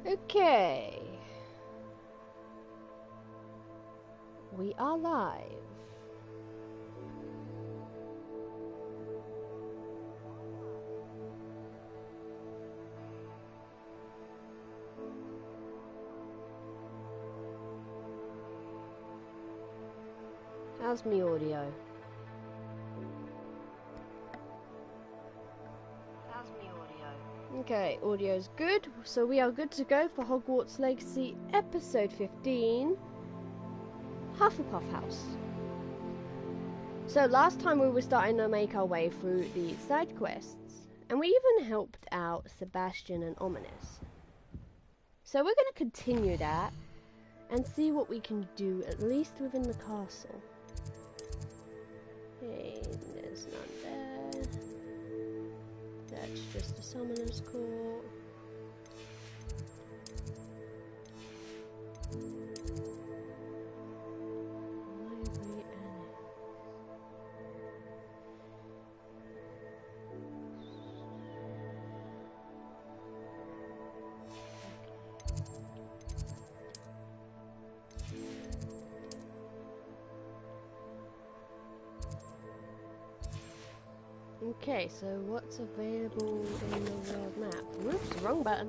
Okay. We are live. How's me audio? Okay, audio's good, so we are good to go for Hogwarts Legacy Episode 15, Hufflepuff House. So last time we were starting to make our way through the side quests, and we even helped out Sebastian and Ominous. So we're going to continue that, and see what we can do, at least within the castle. Hey, there's none there. That's just a summoner's court. Library annex. Okay, so what's available in the world map? Whoops, wrong button.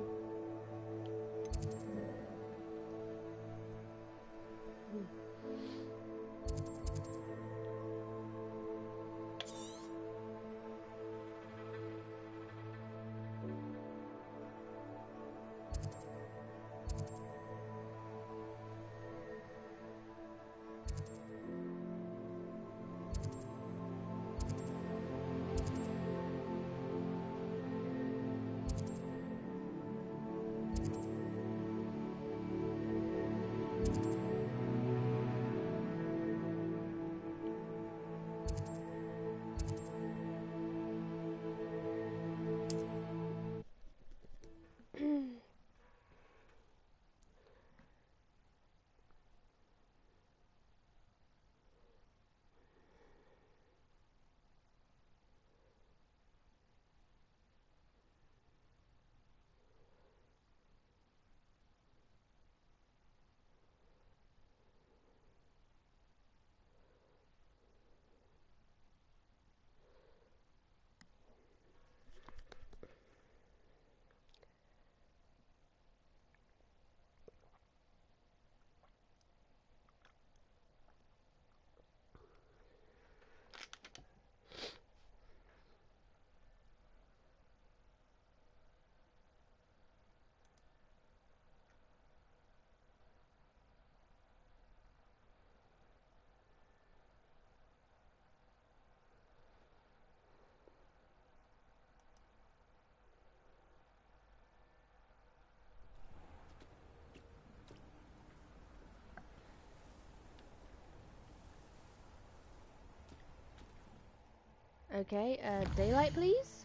Okay, daylight please?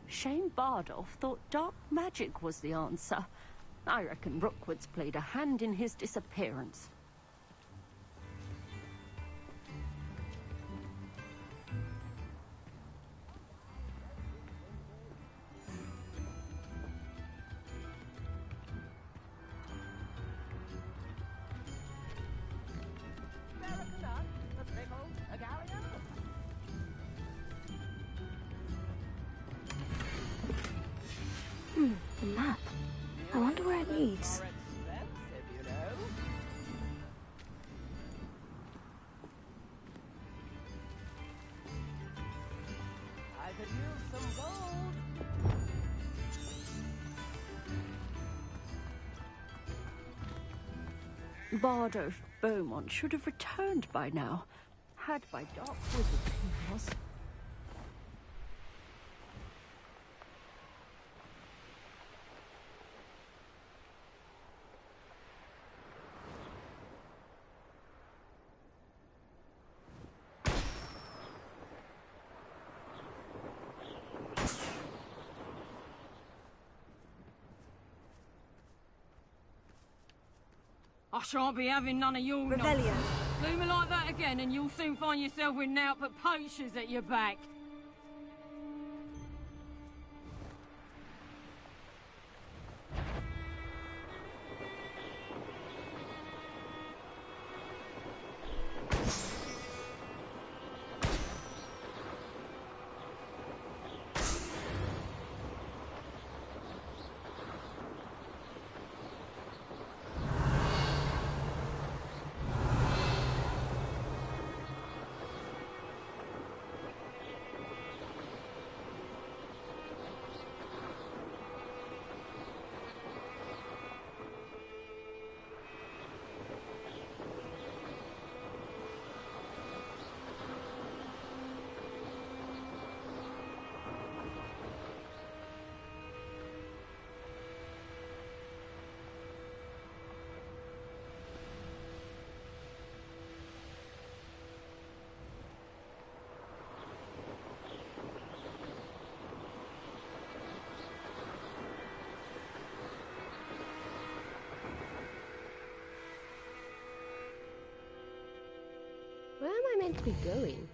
Shane Bardolph thought dark magic was the answer. I reckon Rookwood's played a hand in his disappearance. The map. I wonder where it leads. I could use some gold. Bardolph Beaumont should have returned by now. Had by dark wizard he was. I shan't be having none of your Revelio. nonsense. Do me like that again and you'll soon find yourself with naught but poachers at your back. Where am I meant to be going?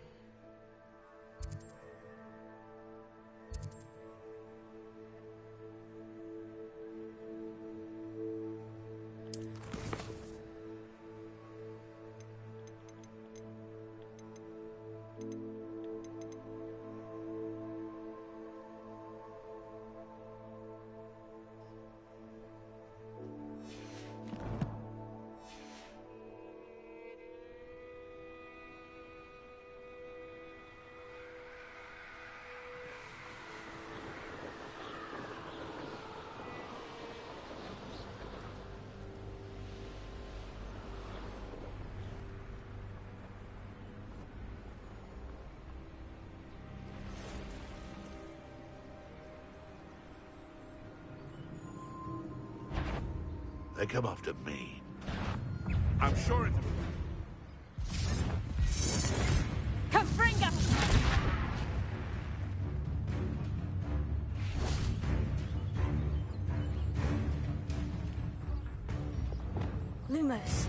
They come after me. I'm sure it's... Confringa! Lumos.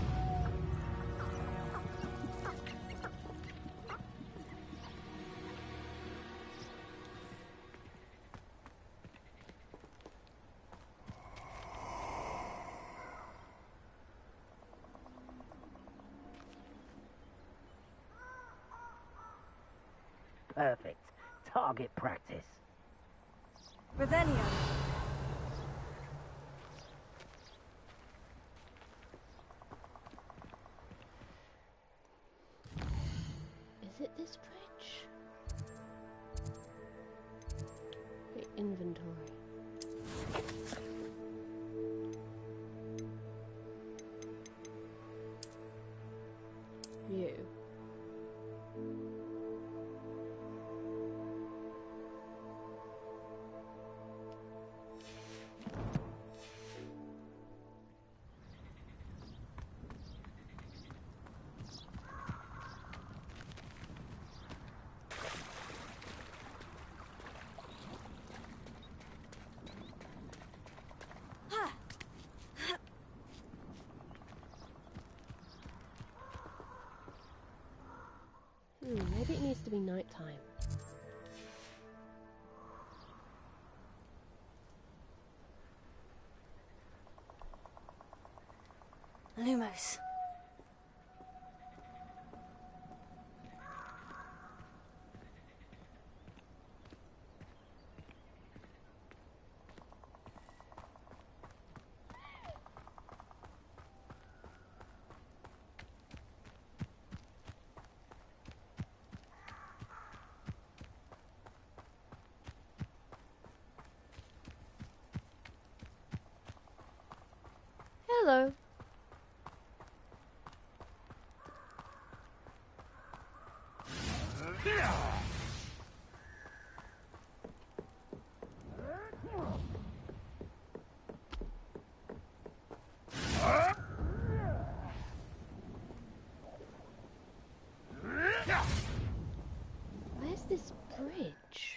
Perfect. Target practice. Revelio. Is it this bridge? The inventory. You. Maybe it needs to be nighttime. Lumos. Hello. Where's this bridge?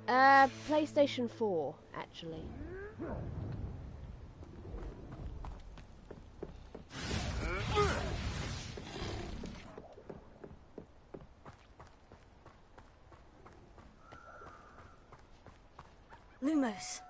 PlayStation 4, actually. Lumos.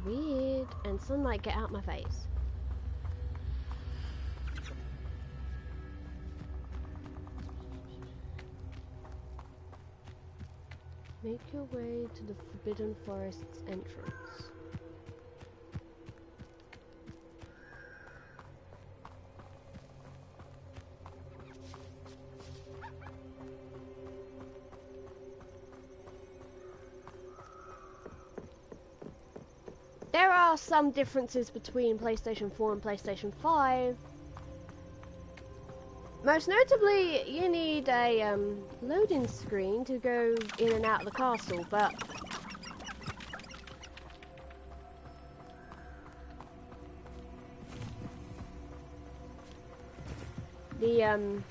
Weird. And sunlight, get out my face. Make your way to the Forbidden Forest's entrance. There are some differences between PlayStation 4 and PlayStation 5. Most notably, you need a loading screen to go in and out of the castle, but the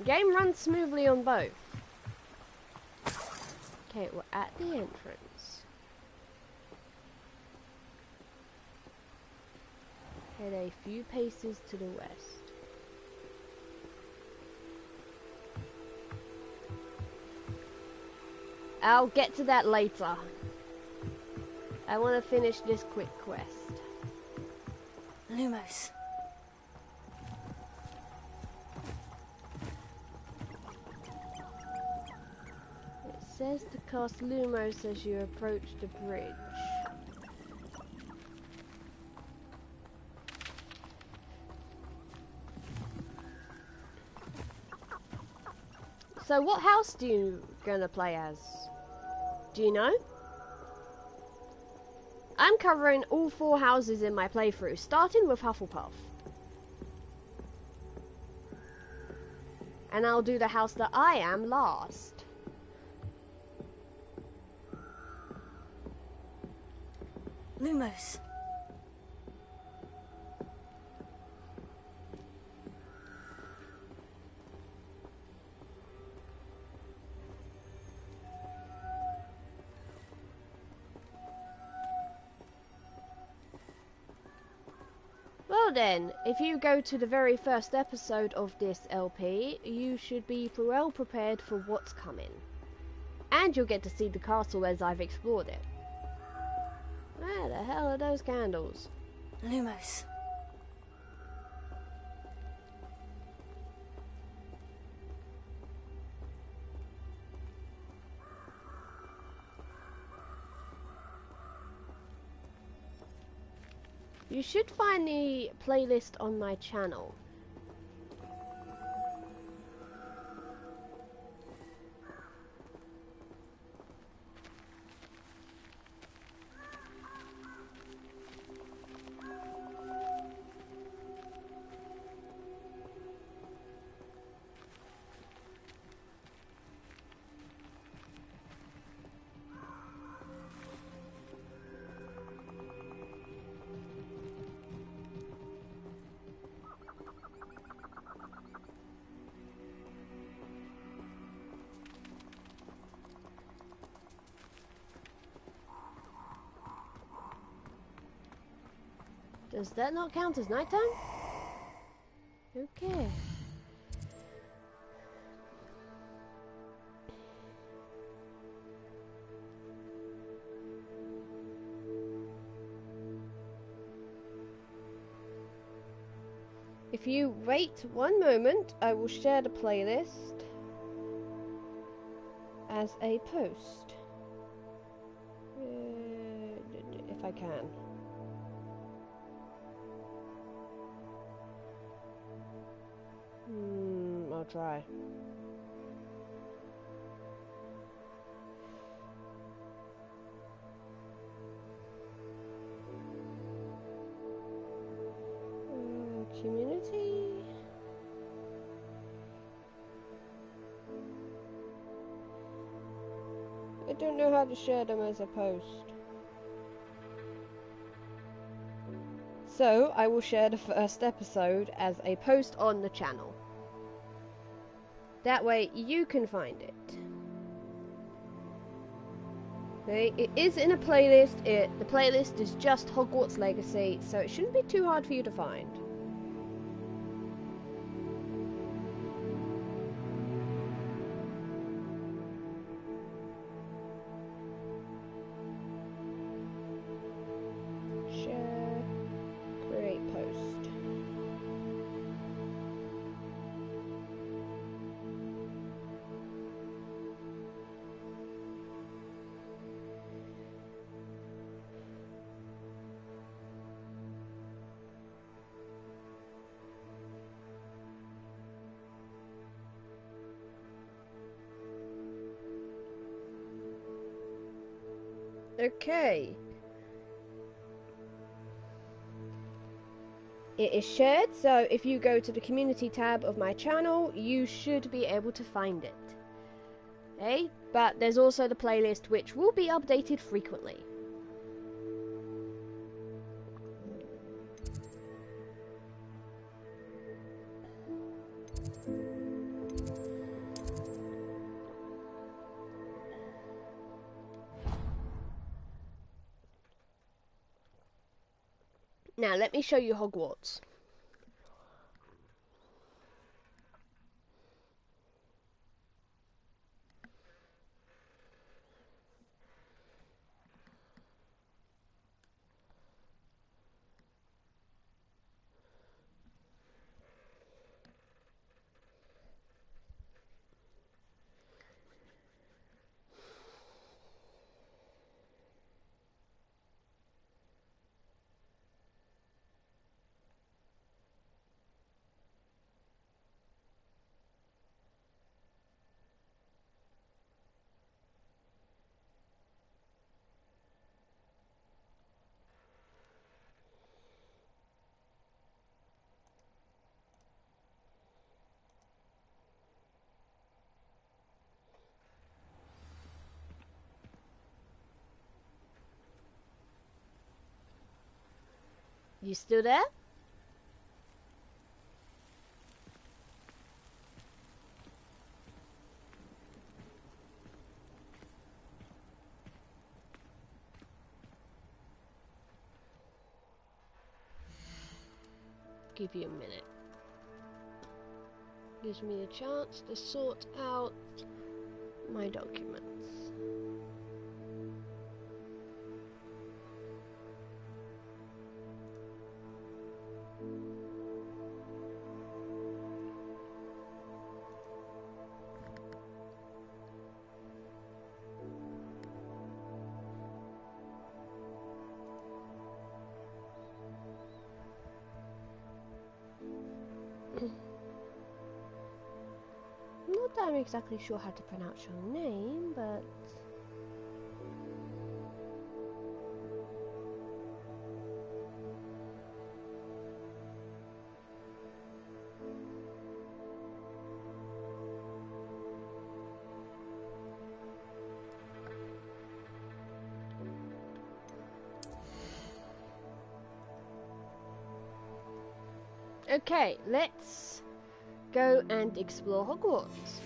game runs smoothly on both. Okay, we're at the entrance. Head a few paces to the west. I'll get to that later. I want to finish this quick quest. Lumos. It says to cast Lumos as you approach the bridge. So what house do you gonna play as? Do you know? I'm covering all 4 houses in my playthrough, starting with Hufflepuff. And I'll do the house that I am last. Lumos. Well then, if you go to the very first episode of this LP, you should be well prepared for what's coming. And you'll get to see the castle as I've explored it. Where the hell are those candles? Lumos. You should find the playlist on my channel. Does that not count as nighttime? Okay. If you wait one moment, I will share the playlist as a post. If I can. I'll try. Community. I don't know how to share them as a post. So, I will share the first episode as a post on the channel. That way, you can find it. Okay, it is in a playlist. The playlist is just Hogwarts Legacy, so it shouldn't be too hard for you to find. Share, create post. Okay. It is shared, so if you go to the community tab of my channel, you should be able to find it. Okay? But there's also the playlist, which will be updated frequently. Now, let me show you Hogwarts. You still there? Give you a minute. Gives me a chance to sort out my documents. Not that I'm exactly sure how to pronounce your name, but... Okay, let's go and explore Hogwarts.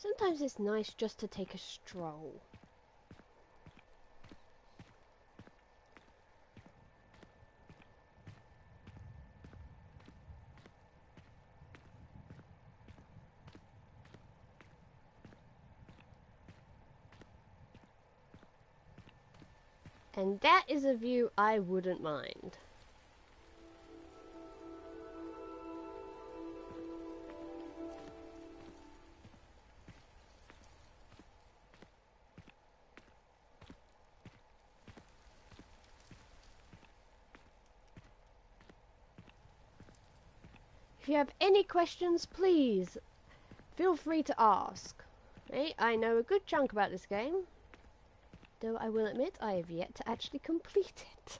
Sometimes it's nice just to take a stroll. And that is a view I wouldn't mind. If you have any questions, please feel free to ask. Hey, I know a good chunk about this game, though I will admit I have yet to actually complete it.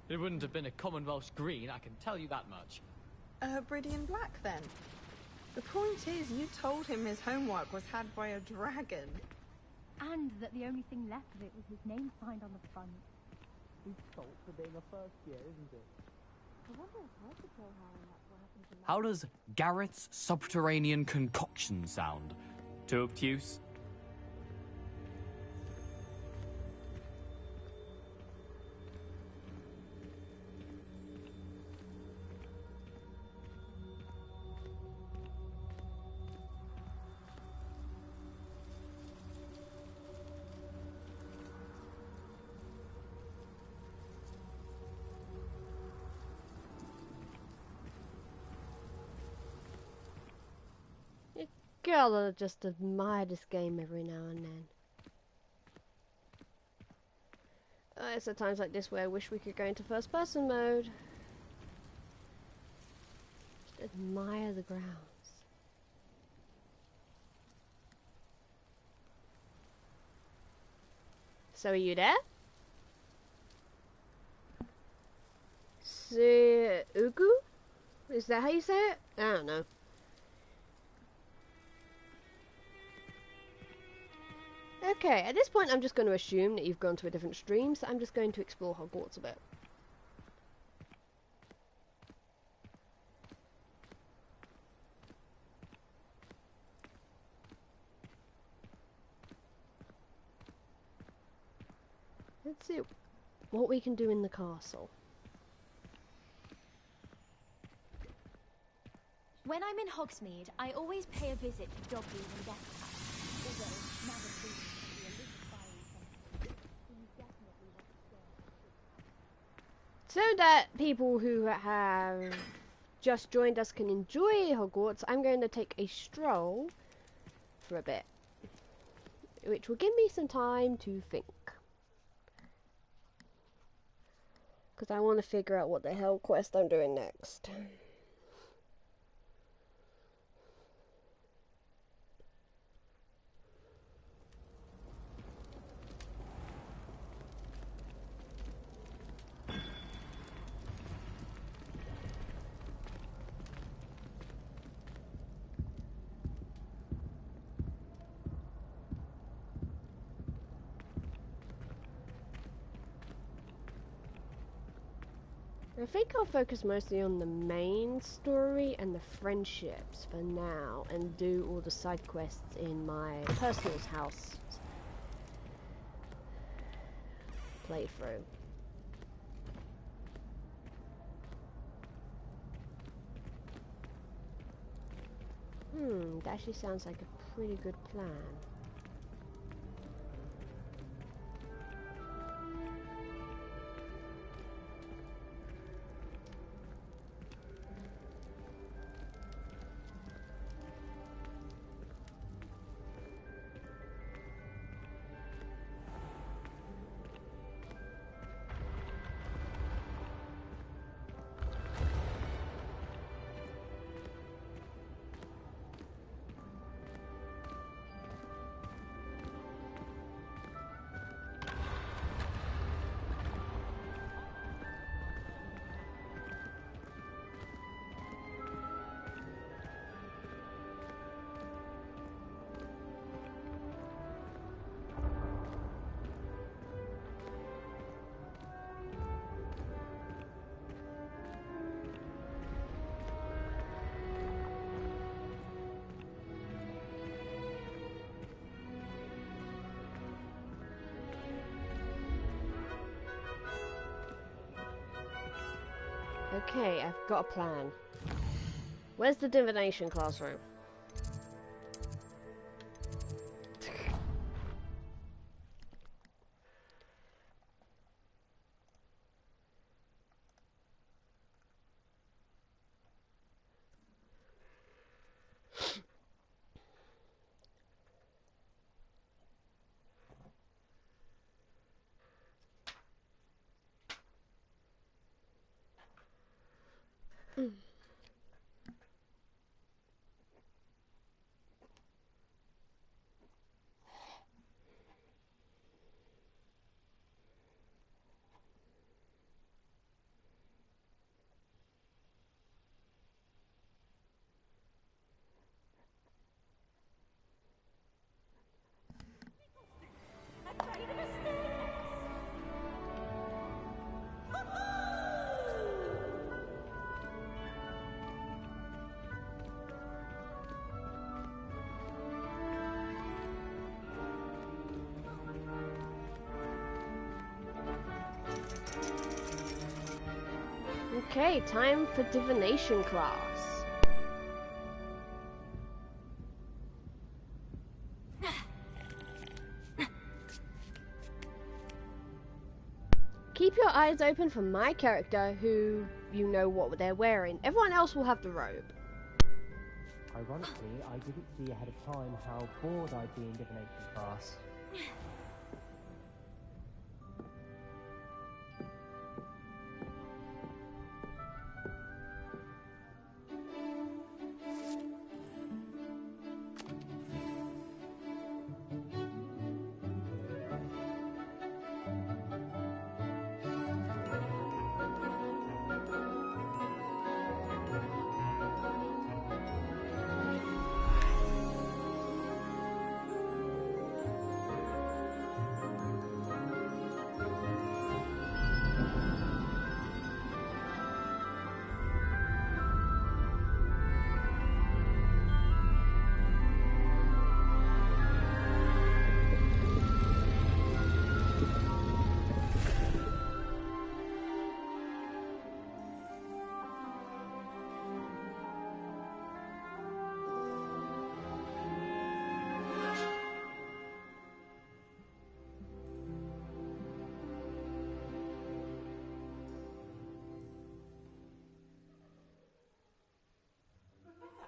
It wouldn't have been a Commonwealth green, I can tell you that much. A Hebridean black, then? The point is, you told him his homework was had by a dragon. And that the only thing left of it was his name signed on the front. His fault for being a first year, isn't it? I wonder if I could tell Harry that's what happened to How does Garrett's subterranean concoction sound? Too obtuse? Gotta just admire this game every now and then. It's at times like this where I wish we could go into first person mode. Just admire the grounds. So are you there? Ugu? Is that how you say it? I don't know. Okay, at this point I'm just going to assume that you've gone to a different stream, so I'm just going to explore Hogwarts a bit. Let's see what we can do in the castle. When I'm in Hogsmeade, I always pay a visit to Dobby's and Death House. Although, now that Susan can be a little fiery sometimes, you definitely want to stay. So that people who have just joined us can enjoy Hogwarts, I'm going to take a stroll for a bit, which will give me some time to think. Because I want to figure out what the hell quest I'm doing next. I think I'll focus mostly on the main story and the friendships for now, and do all the side quests in my personal house playthrough. That actually sounds like a pretty good plan. Okay, I've got a plan. Where's the divination classroom? Okay, time for divination class. Keep your eyes open for my character, who you know what they're wearing. Everyone else will have the robe. Ironically, I didn't see ahead of time how bored I'd be in divination class.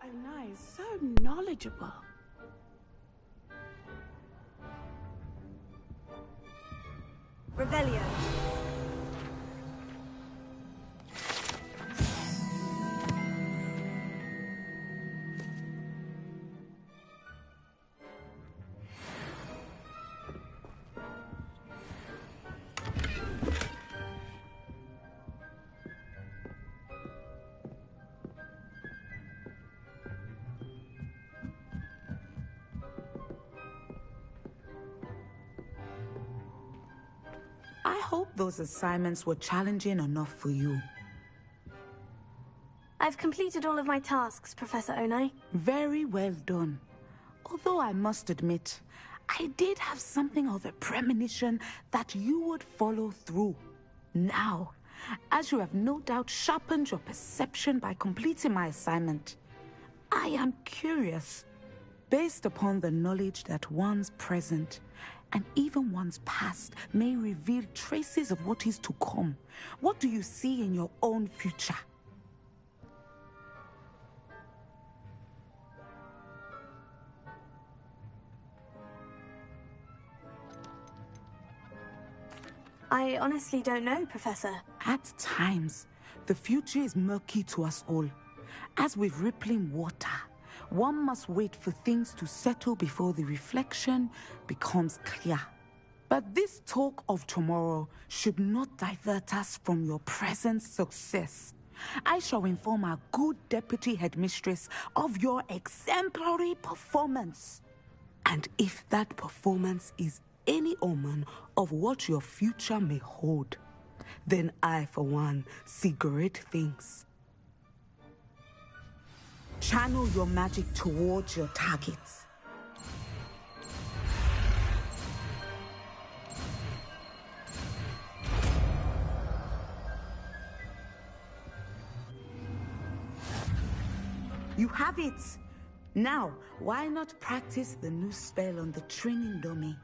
Oh, nice. So knowledgeable. Revelio. I hope those assignments were challenging enough for you. I've completed all of my tasks, Professor Onai. Very well done. Although I must admit, I did have something of a premonition that you would follow through. Now, as you have no doubt sharpened your perception by completing my assignment, I am curious, based upon the knowledge that one's present and even one's past may reveal traces of what is to come. What do you see in your own future? I honestly don't know, Professor. At times, the future is murky to us all. As with rippling water, one must wait for things to settle before the reflection becomes clear. But this talk of tomorrow should not divert us from your present success. I shall inform our good deputy headmistress of your exemplary performance. And if that performance is any omen of what your future may hold, then I, for one, see great things. Channel your magic towards your targets. You have it! Now, why not practice the new spell on the training dummy?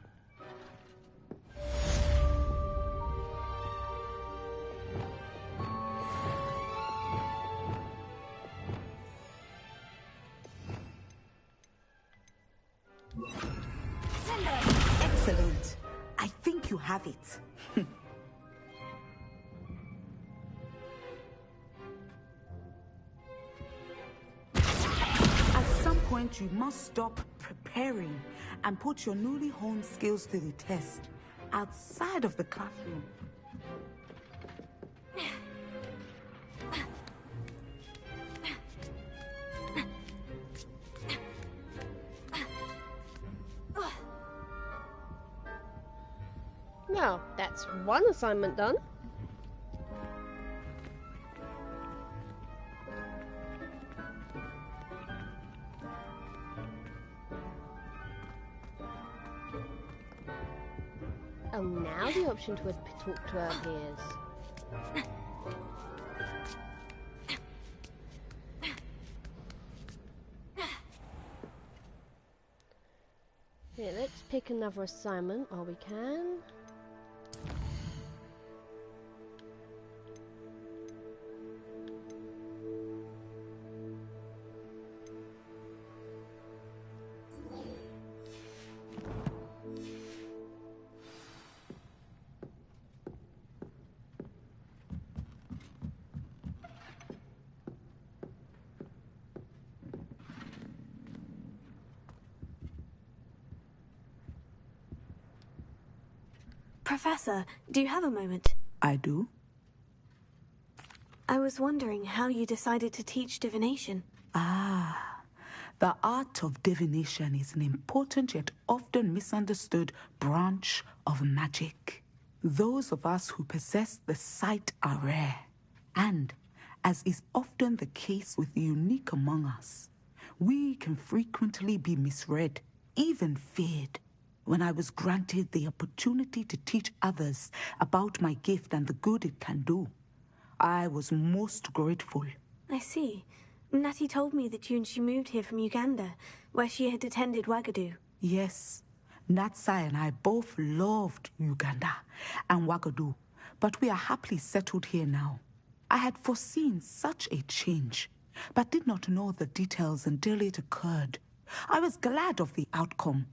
Excellent. I think you have it. At some point, you must stop preparing and put your newly honed skills to the test outside of the classroom. Well, that's one assignment done. Oh, now the option to talk to her appears. Yeah, let's pick another assignment while we can. Professor, do you have a moment? I do. I was wondering how you decided to teach divination. Ah, the art of divination is an important yet often misunderstood branch of magic. Those of us who possess the sight are rare, and, as is often the case with the unique among us, we can frequently be misread, even feared. When I was granted the opportunity to teach others about my gift and the good it can do, I was most grateful. I see. Natty told me that you and she moved here from Uganda, where she had attended Wagadu. Yes, Natsai and I both loved Uganda and Wagadu, but we are happily settled here now. I had foreseen such a change, but did not know the details until it occurred. I was glad of the outcome.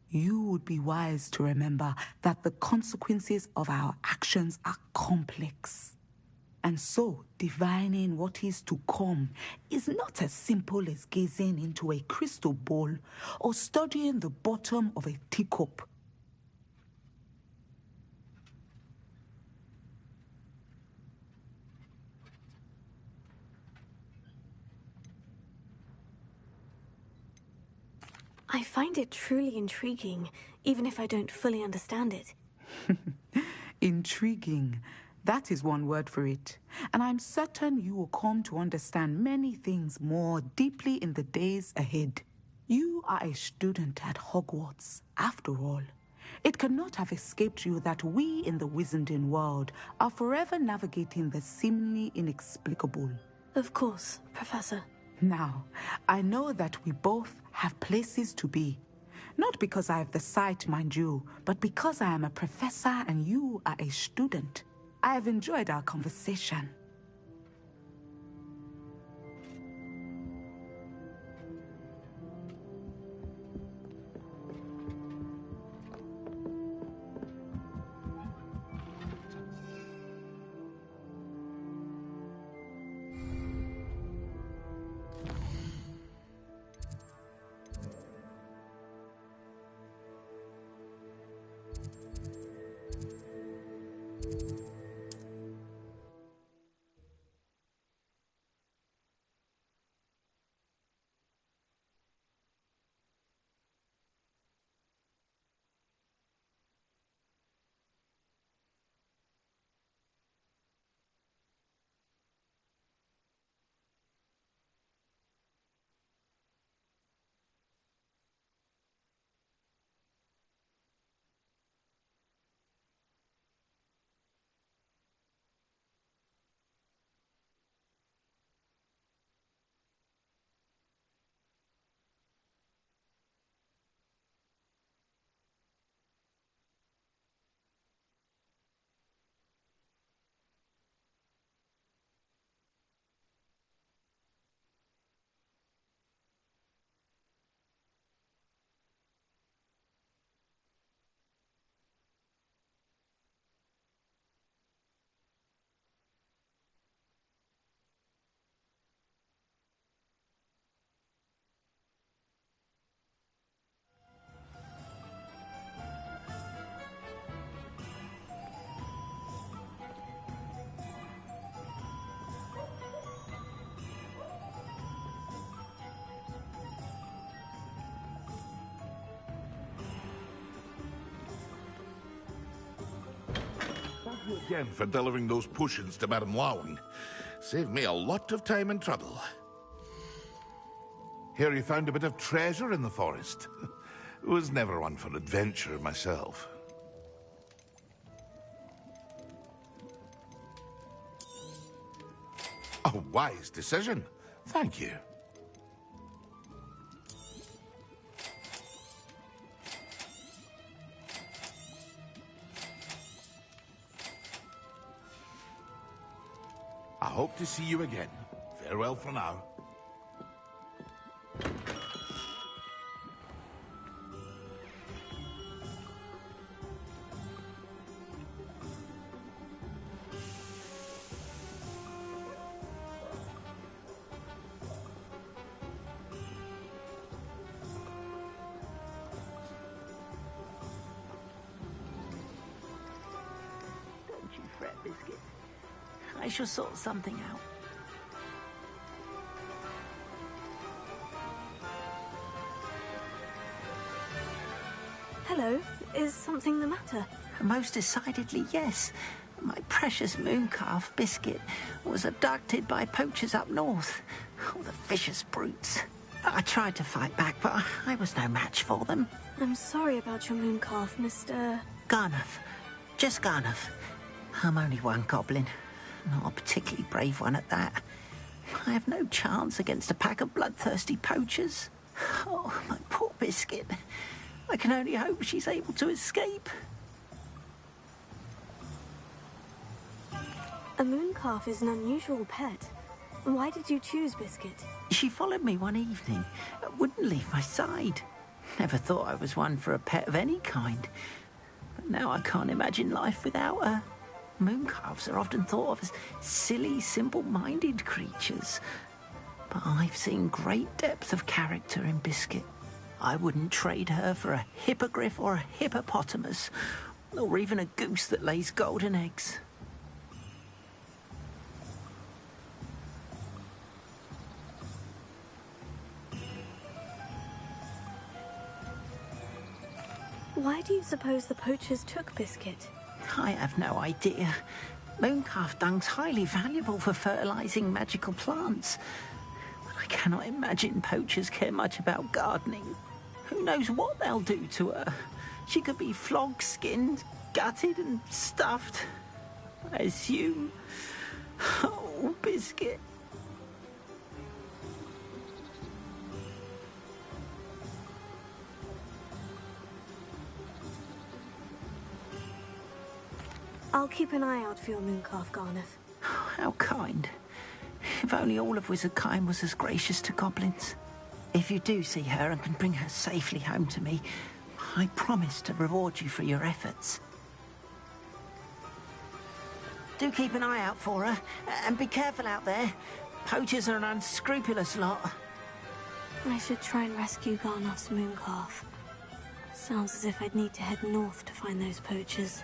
You would be wise to remember that the consequences of our actions are complex. And so, divining what is to come is not as simple as gazing into a crystal ball or studying the bottom of a teacup. I find it truly intriguing, even if I don't fully understand it. Intriguing. That is one word for it. And I'm certain you will come to understand many things more deeply in the days ahead. You are a student at Hogwarts, after all. It cannot have escaped you that we in the Wizarding world are forever navigating the seemingly inexplicable. Of course, Professor. Now, I know that we both have places to be. Not because I have the sight, mind you, but because I am a professor and you are a student. I have enjoyed our conversation. again for delivering those potions to Madame Lawing. Saved me a lot of time and trouble. Hear you found a bit of treasure in the forest. Was never one for adventure myself. A wise decision. Thank you. I hope to see you again. Farewell for now. Don't you fret, Biscuit. I shall sort something out. Hello, is something the matter? Most decidedly, yes. My precious moon calf, Biscuit, was abducted by poachers up north. Oh, the vicious brutes. I tried to fight back, but I was no match for them. I'm sorry about your moon calf, Mr. Garnuff. Just Garnuff. I'm only one goblin. Not a particularly brave one at that. I have no chance against a pack of bloodthirsty poachers. Oh, my poor Biscuit. I can only hope she's able to escape. A moon calf is an unusual pet. Why did you choose Biscuit? She followed me one evening. Wouldn't leave my side. Never thought I was one for a pet of any kind. But now I can't imagine life without her. Moon calves are often thought of as silly, simple-minded creatures. But I've seen great depth of character in Biscuit. I wouldn't trade her for a hippogriff or a hippopotamus, or even a goose that lays golden eggs. Why do you suppose the poachers took Biscuit? I have no idea. Mooncalf dung's highly valuable for fertilizing magical plants. But I cannot imagine poachers care much about gardening. Who knows what they'll do to her? She could be flogged, skinned, gutted and stuffed. I assume. Oh, Biscuit. I'll keep an eye out for your mooncalf, Garnuff. How kind. If only all of Wizardkind was as gracious to goblins. If you do see her and can bring her safely home to me, I promise to reward you for your efforts. Do keep an eye out for her, and be careful out there. Poachers are an unscrupulous lot. I should try and rescue Garnuff's mooncalf. Sounds as if I'd need to head north to find those poachers.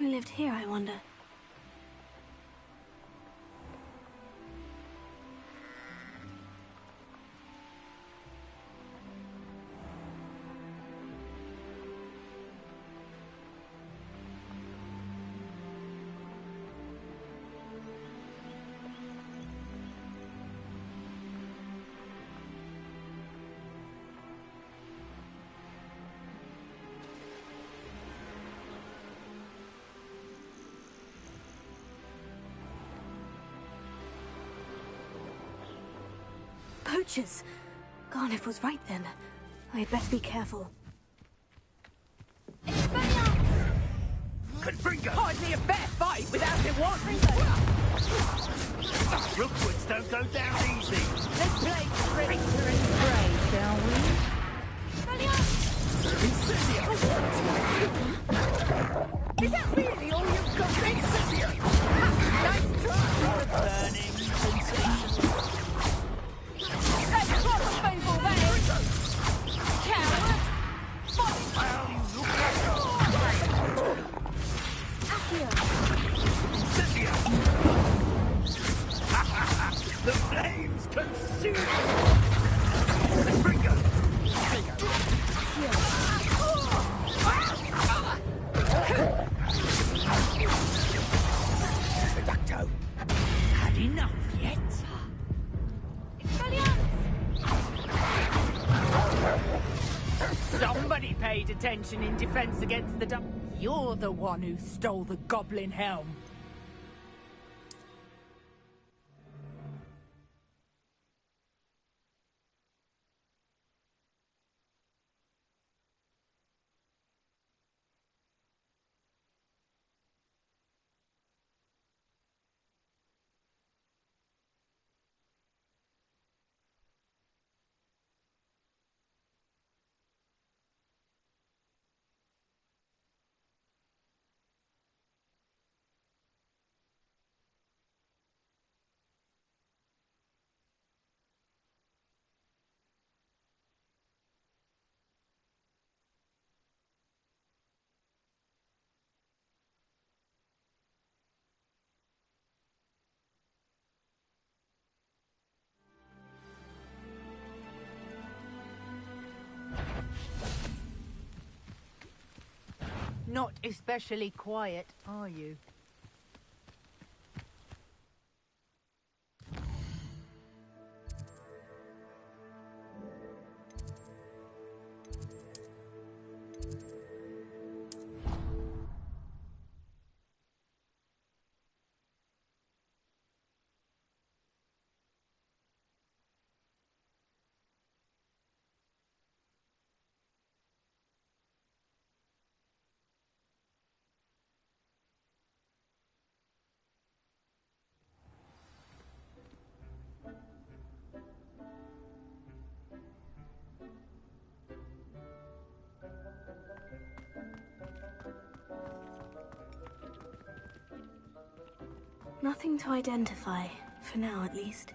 Who lived here, I wonder? Poachers! Garniff was right then. I'd better be careful. Confringo! Hardly a fair fight without it one! Rookwards don't go down easy! Let's play traitor and prey, shall we? Incendio! Is that really all you've got? Incendio! Nice try! Burning sensation. That's proper painful, that is! Coward! Well, you look like Incendio! The flames consume! Confringo! Seducto! Had enough yet? Somebody paid attention in defense against the You're the one who stole the goblin helm. Not especially quiet, are you? Nothing to identify, for now at least.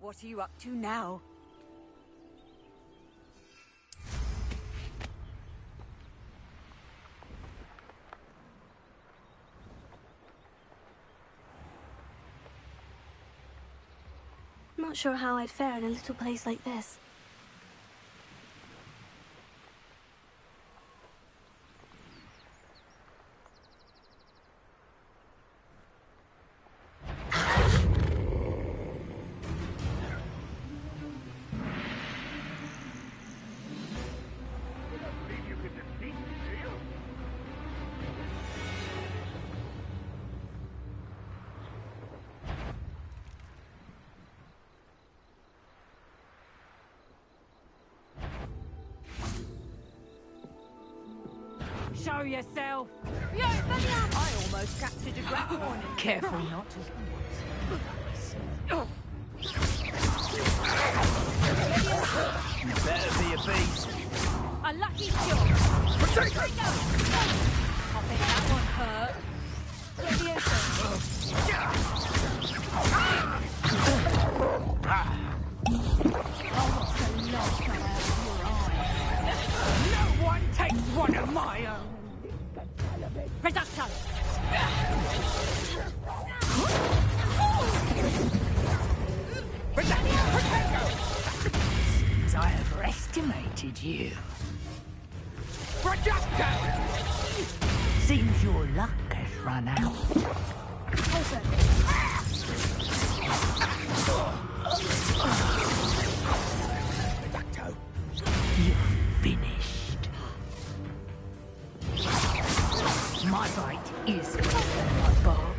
What are you up to now? I'm not sure how I'd fare in a little place like this. Show yourself! I almost captured a grapple. Careful not to. You better be a beast. A lucky shot! Potato! I bet that one hurt. No one takes one of my own. Reducto! I overestimated you. Reducto! Seems your luck has run out. Reducto, you're finished. My bite is my bark.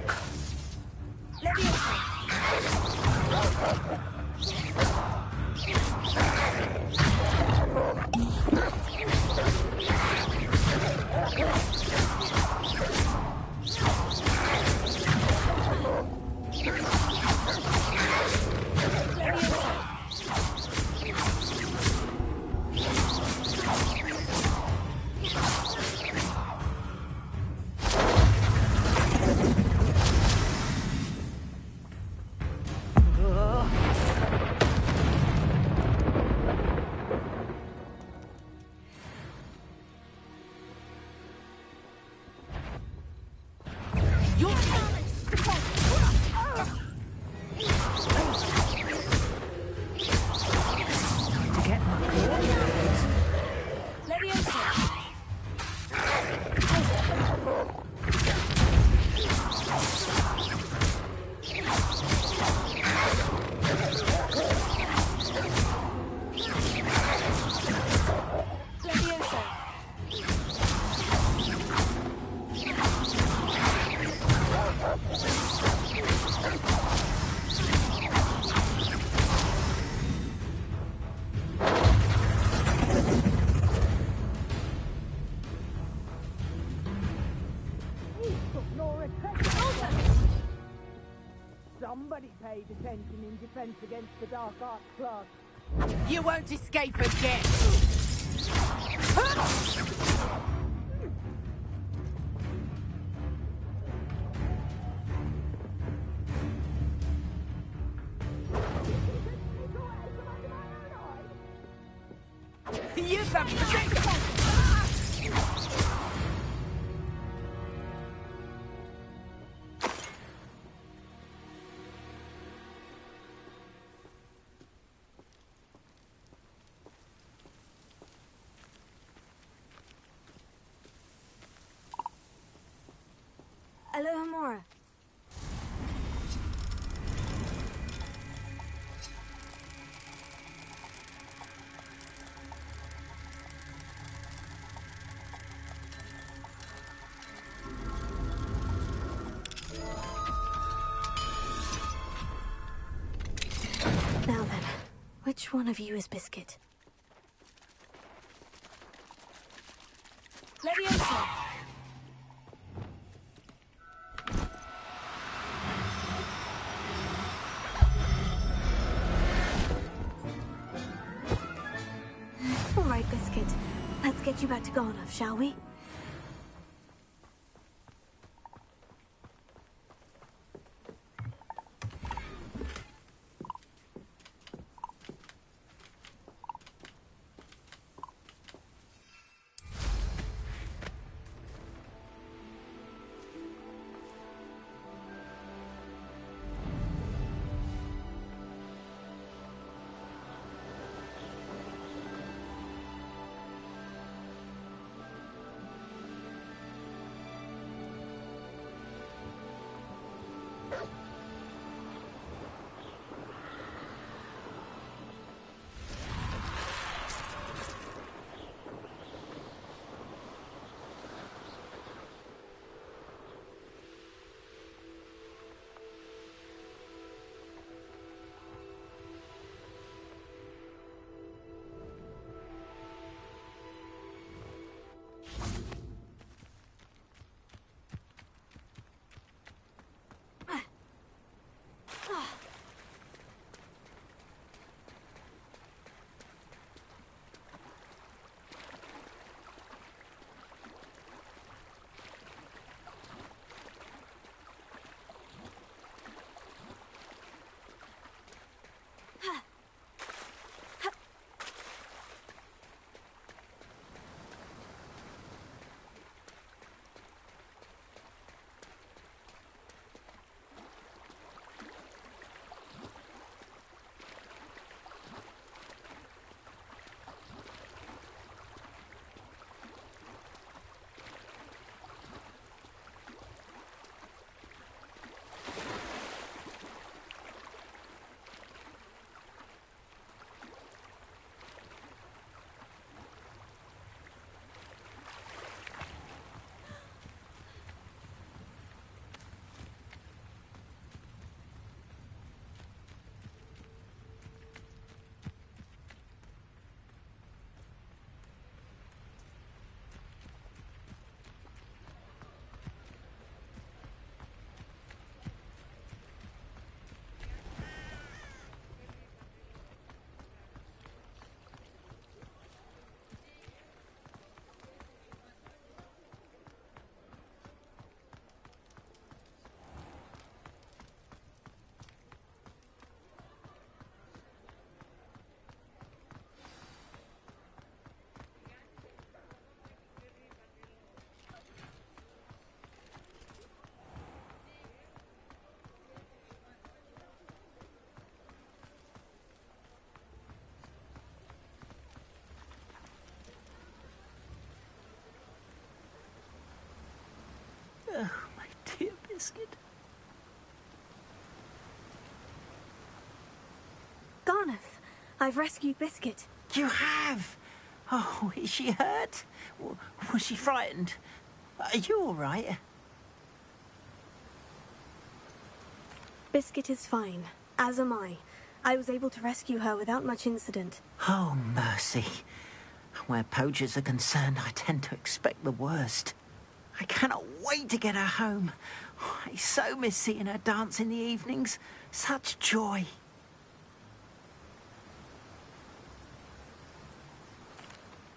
Somebody paid attention in defense against the Dark Arts Club. You won't escape again! You've got Alohomora. Now then, which one of you is Biscuit? Leviosa! All right, Biscuit. Let's get you back to Garnoff, shall we? Biscuit. Gareth, I've rescued Biscuit. You have? Oh, is she hurt? Was she frightened? Are you all right? Biscuit is fine, as am I. I was able to rescue her without much incident. Oh, mercy. Where poachers are concerned, I tend to expect the worst. I cannot wait to get her home. I so miss seeing her dance in the evenings. Such joy.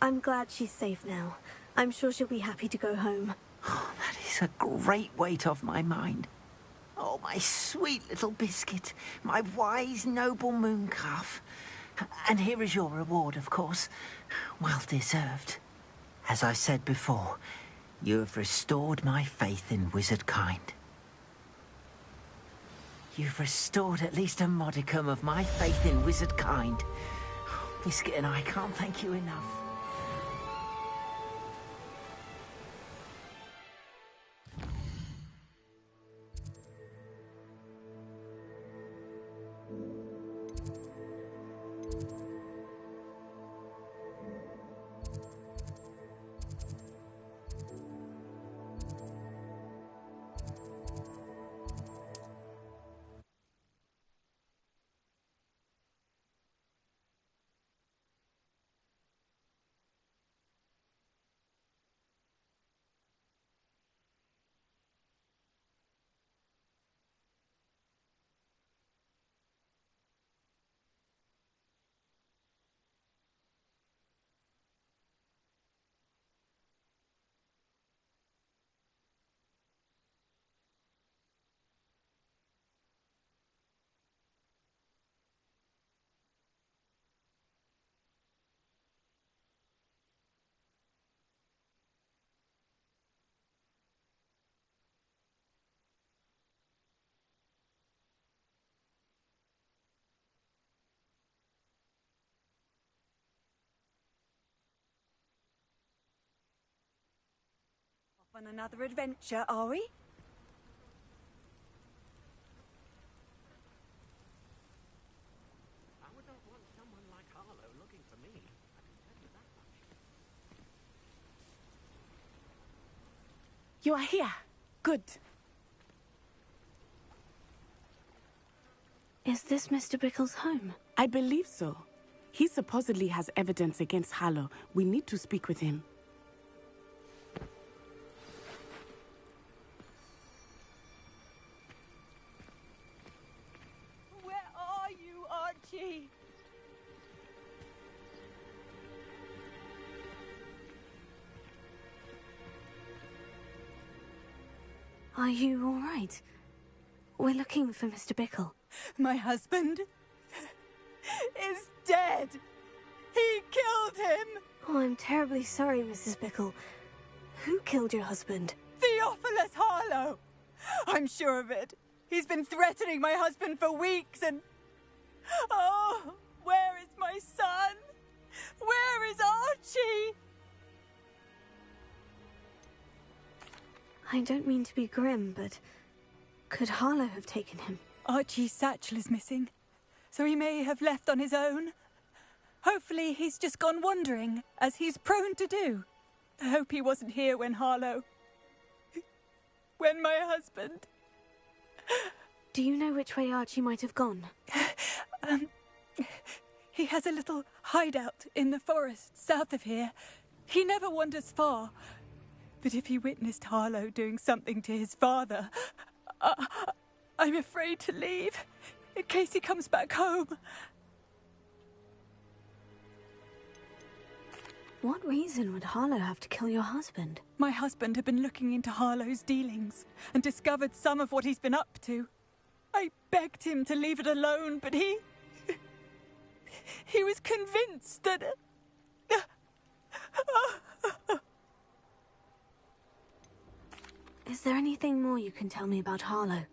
I'm glad she's safe now. I'm sure she'll be happy to go home. Oh, that is a great weight off my mind. Oh, my sweet little Biscuit, my wise, noble moon calf. And here is your reward, of course. Well deserved. As I said before, you have restored my faith in wizard kind. You've restored at least a modicum of my faith in wizard kind. Biscuit and I can't thank you enough. On another adventure, are we? I would not want someone like Harlow looking for me. I can tell you that much. You are here. Good. Is this Mr. Bickle's home? I believe so. He supposedly has evidence against Harlow. We need to speak with him. Where are you, Archie? Are you all right? We're looking for Mr. Bickle. My husband is dead. He killed him. Oh, I'm terribly sorry, Mrs. Bickle. Who killed your husband? Theophilus Harlow. I'm sure of it. He's been threatening my husband for weeks and... Oh, where is my son? Where is Archie? I don't mean to be grim, but could Harlow have taken him? Archie's satchel is missing, so he may have left on his own. Hopefully he's just gone wandering, as he's prone to do. I hope he wasn't here when Harlow... when my husband... Do you know which way Archie might have gone? He has a little hideout in the forest south of here. He never wanders far. But if he witnessed Harlow doing something to his father, I'm afraid to leave, in case he comes back home. What reason would Harlow have to kill your husband? My husband had been looking into Harlow's dealings and discovered some of what he's been up to. I begged him to leave it alone, but he was convinced that... Is there anything more you can tell me about Harlow?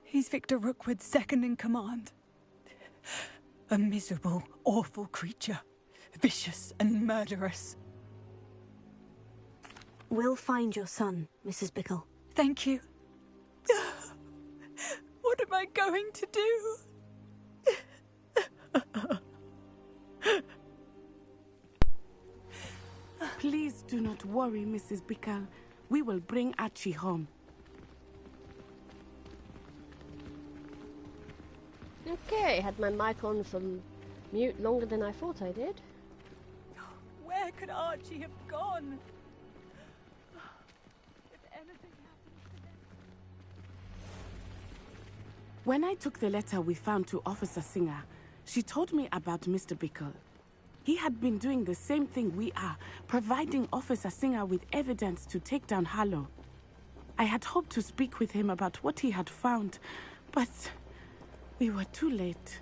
He's Victor Rookwood's second in command. A miserable, awful creature. Vicious and murderous. We'll find your son, Mrs. Bickle. Thank you. What am I going to do? Please do not worry, Mrs. Bickle. We will bring Archie home. Okay, had my mic on from mute longer than I thought I did. Where could Archie have gone? If anything happens to them... When I took the letter we found to Officer Singer, she told me about Mr. Bickle. He had been doing the same thing we are, providing Officer Singer with evidence to take down Harlow. I had hoped to speak with him about what he had found, but we were too late.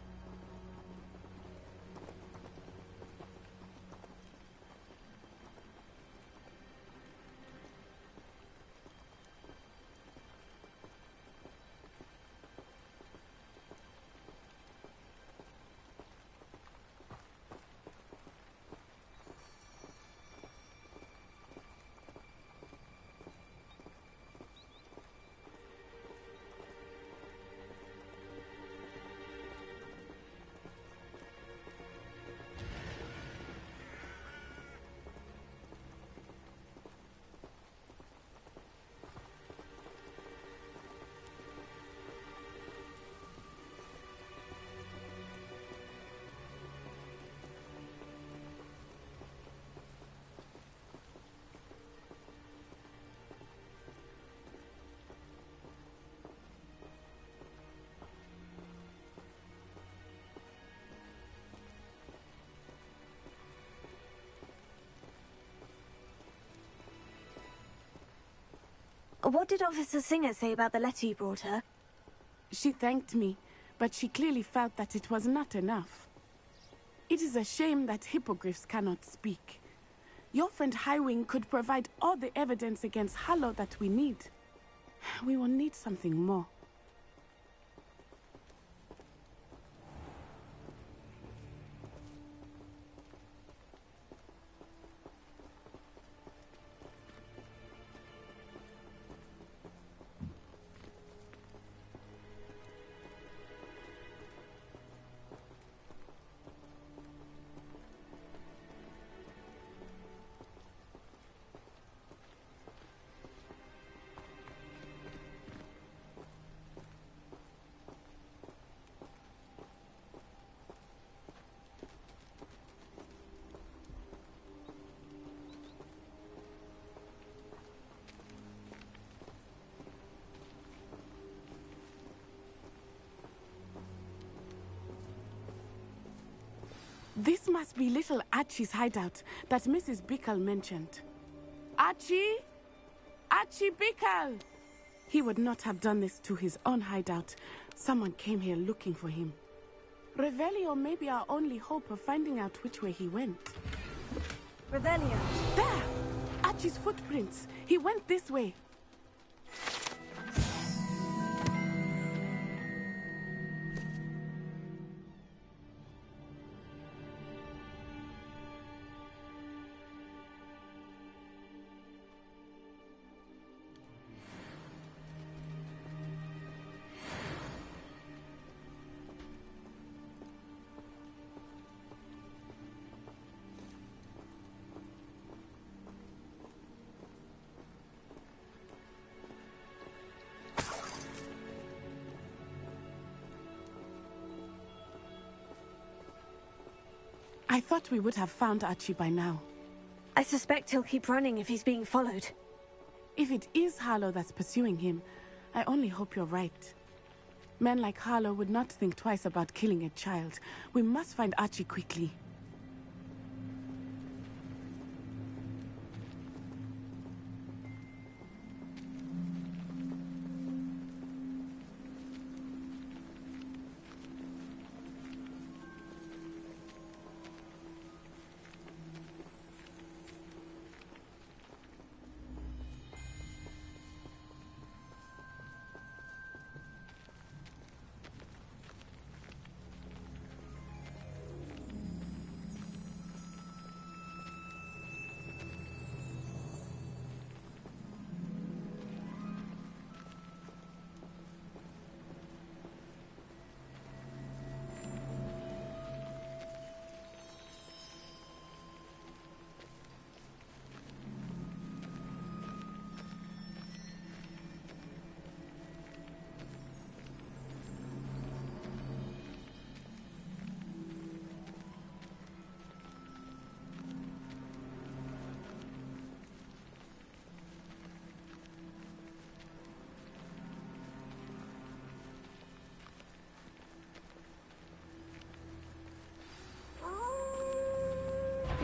What did Officer Singer say about the letter you brought her? She thanked me, but she clearly felt that it was not enough. It is a shame that hippogriffs cannot speak. Your friend Highwing could provide all the evidence against Harlow that we need. We will need something more. This must be little Archie's hideout that Mrs. Bickle mentioned. Archie? Archie Bickle! He would not have done this to his own hideout. Someone came here looking for him. Revelio may be our only hope of finding out which way he went. Revelio. There! Archie's footprints. He went this way. I thought we would have found Archie by now. I suspect he'll keep running if he's being followed. If it is Harlow that's pursuing him, I only hope you're right. Men like Harlow would not think twice about killing a child. We must find Archie quickly.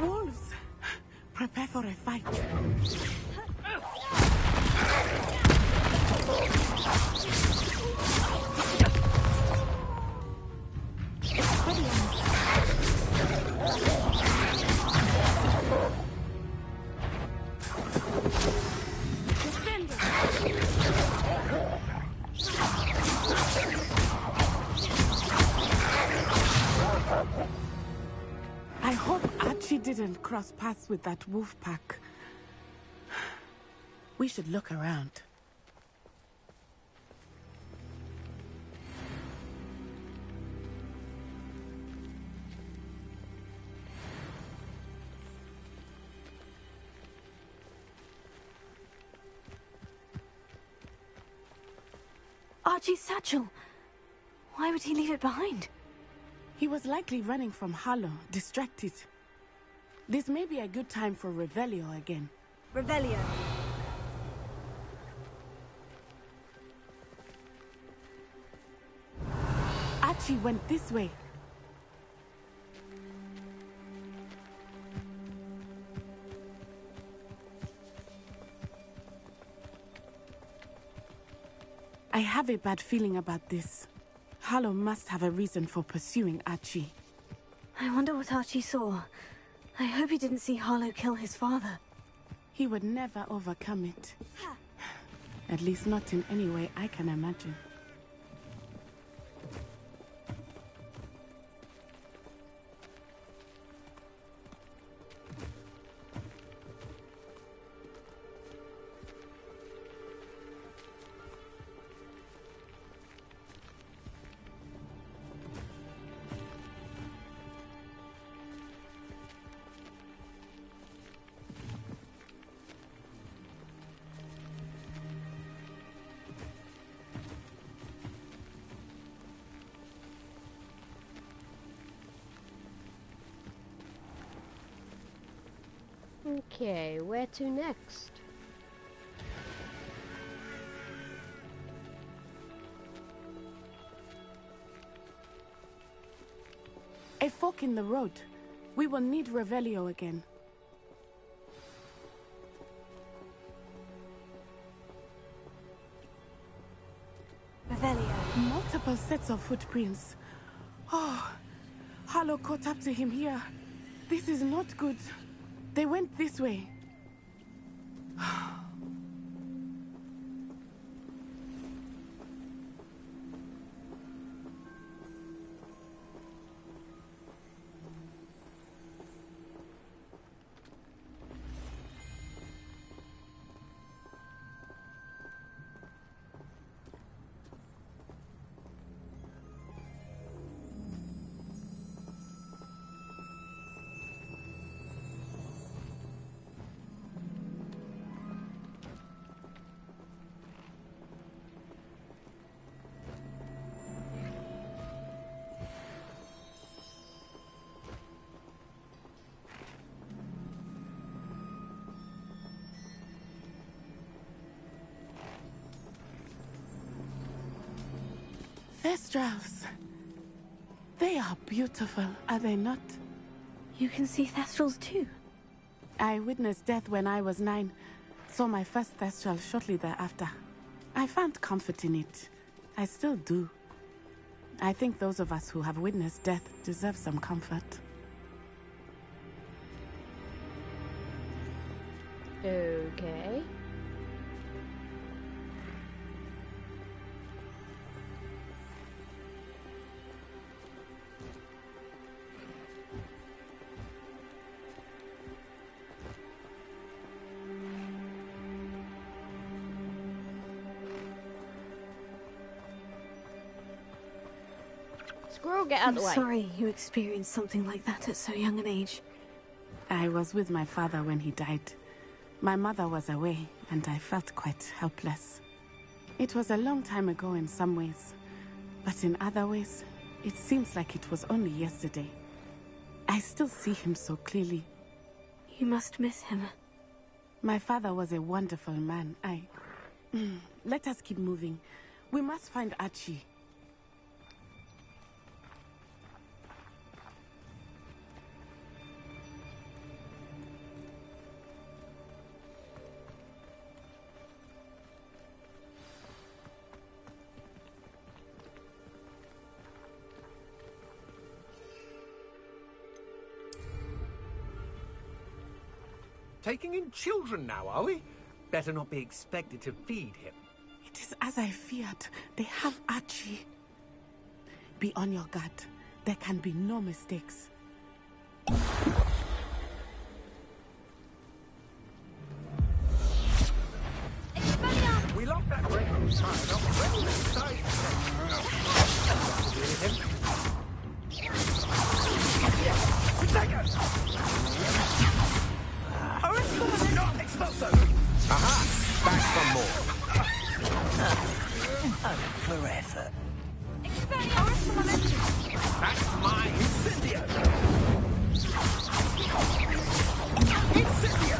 Wolves! Prepare for a fight. I hope Archie didn't cross paths with that wolf pack. We should look around. Archie's satchel. Why would he leave it behind? He was likely running from Harlow, distracted. This may be a good time for Revelio again. Revelio. Archie went this way. I have a bad feeling about this. Harlow must have a reason for pursuing Archie. I wonder what Archie saw. I hope he didn't see Harlow kill his father. He would never overcome it. At least not in any way I can imagine. Okay, where to next? A fork in the road. We will need Revelio again. Revelio. Multiple sets of footprints. Oh, Harlow caught up to him here. This is not good. They went this way. Thestrals. They are beautiful, are they not? You can see Thestrals too. I witnessed death when I was 9. Saw my first Thestral shortly thereafter. I found comfort in it. I still do. I think those of us who have witnessed death deserve some comfort. Okay. Squirrel, get out of the way. I'm sorry you experienced something like that at so young an age. I was with my father when he died. My mother was away, and I felt quite helpless. It was a long time ago in some ways, but in other ways, it seems like it was only yesterday. I still see him so clearly. You must miss him. My father was a wonderful man. Let us keep moving. We must find Archie. Taking in children now, are we? Better not be expected to feed him. It is as I feared. They have Archie. Be on your guard. There can be no mistakes. We locked that break room side up well inside. Aha! Back for more. Forever. That's my Incendio! Incendio!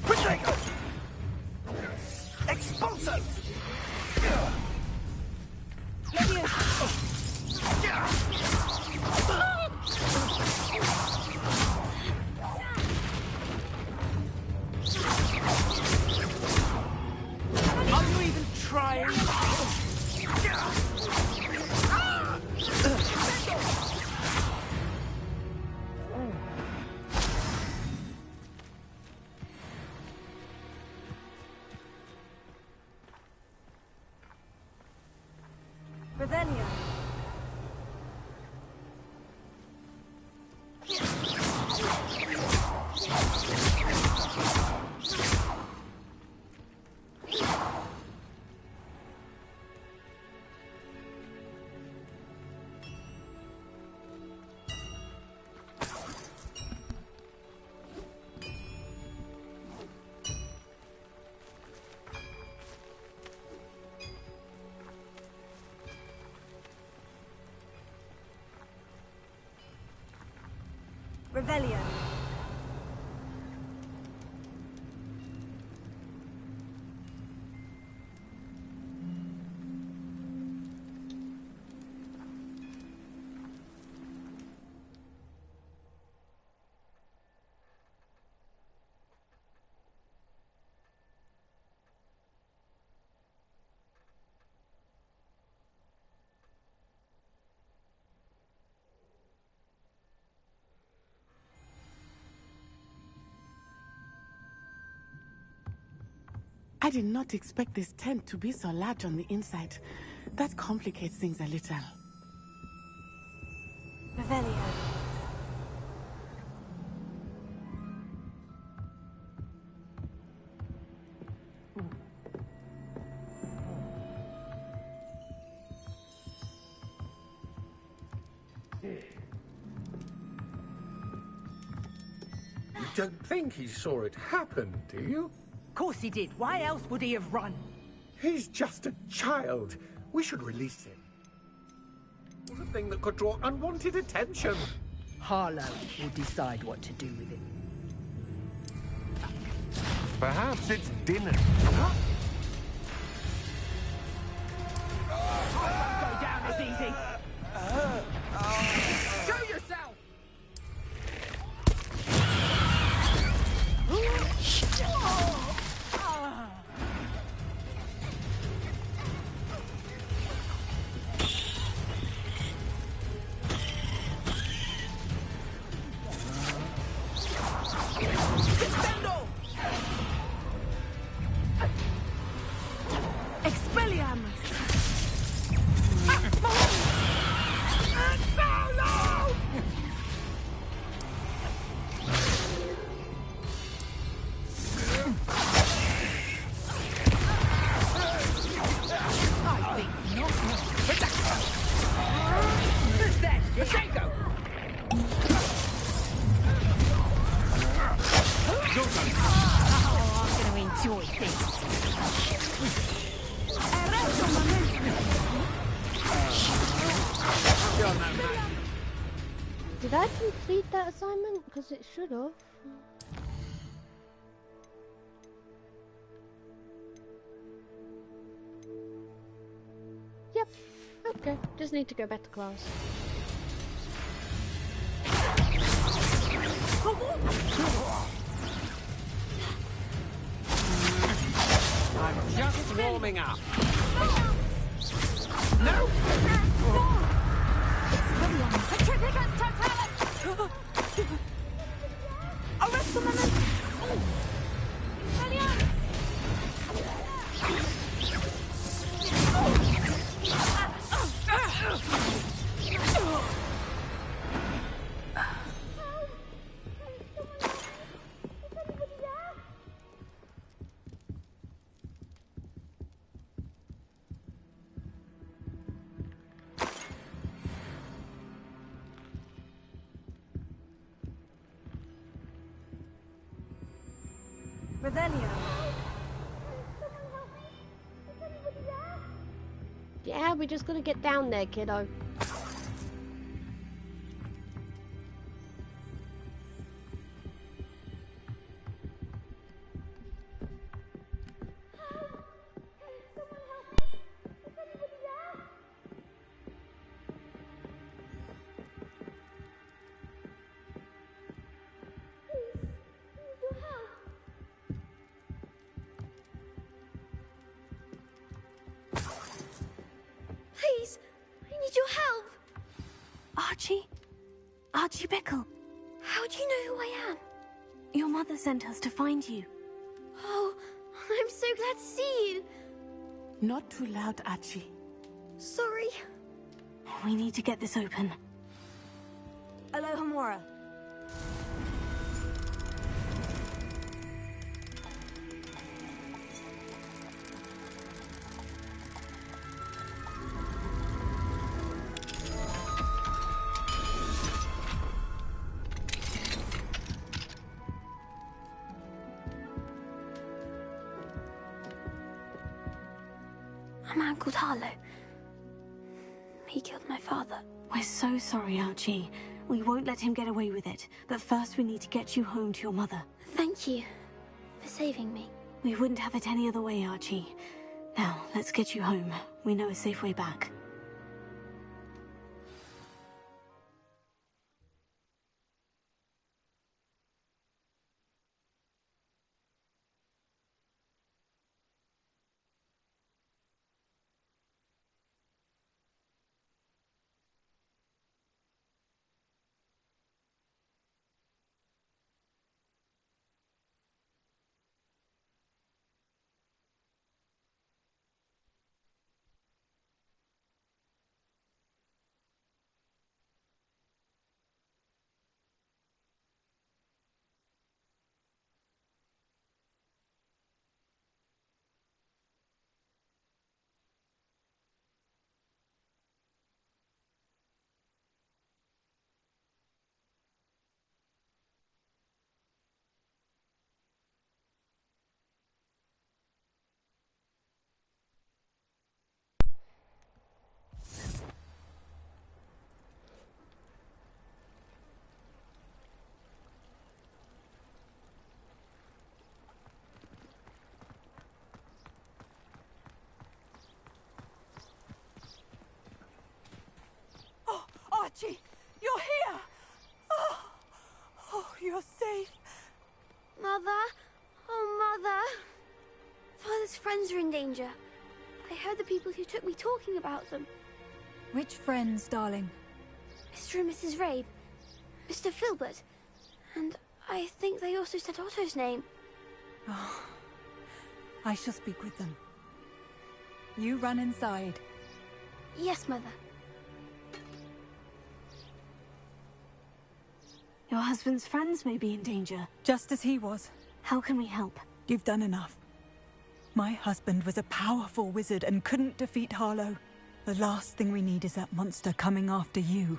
Protego! Expulso! Are you even trying? Revelio. Revelio. I did not expect this tent to be so large on the inside. That complicates things a little. Revelio. You don't think he saw it happen, do you? Of course he did. Why else would he have run? He's just a child. We should release him. It was a thing that could draw unwanted attention. Harlow will decide what to do with it. Perhaps it's dinner. Go down as easy. Show yourself! Expelliarmus! Did I complete that assignment? Because it should have. Yep. Okay. Just need to go back to class. I'm just warming up. No! Revelio. Yeah, we just gotta get down there, kiddo. Please, I need your help. Archie? Archie Bickle. How do you know who I am? Your mother sent us to find you. Oh, I'm so glad to see you. Not too loud, Archie. Sorry. We need to get this open. Alohomora. A man called Harlow. He killed my father. We're so sorry, Archie. We won't let him get away with it. But first we need to get you home to your mother. Thank you for saving me. We wouldn't have it any other way, Archie. Now, let's get you home. We know a safe way back. Archie, you're here! Oh, you're safe. Mother? Oh, Mother. Father's friends are in danger. I heard the people who took me talking about them. Which friends, darling? Mr. and Mrs. Rabe, Mr. Filbert, and I think they also said Otto's name. Oh, I shall speak with them. You run inside. Yes, Mother. Your husband's friends may be in danger. Just as he was. How can we help? You've done enough. My husband was a powerful wizard and couldn't defeat Harlow. The last thing we need is that monster coming after you.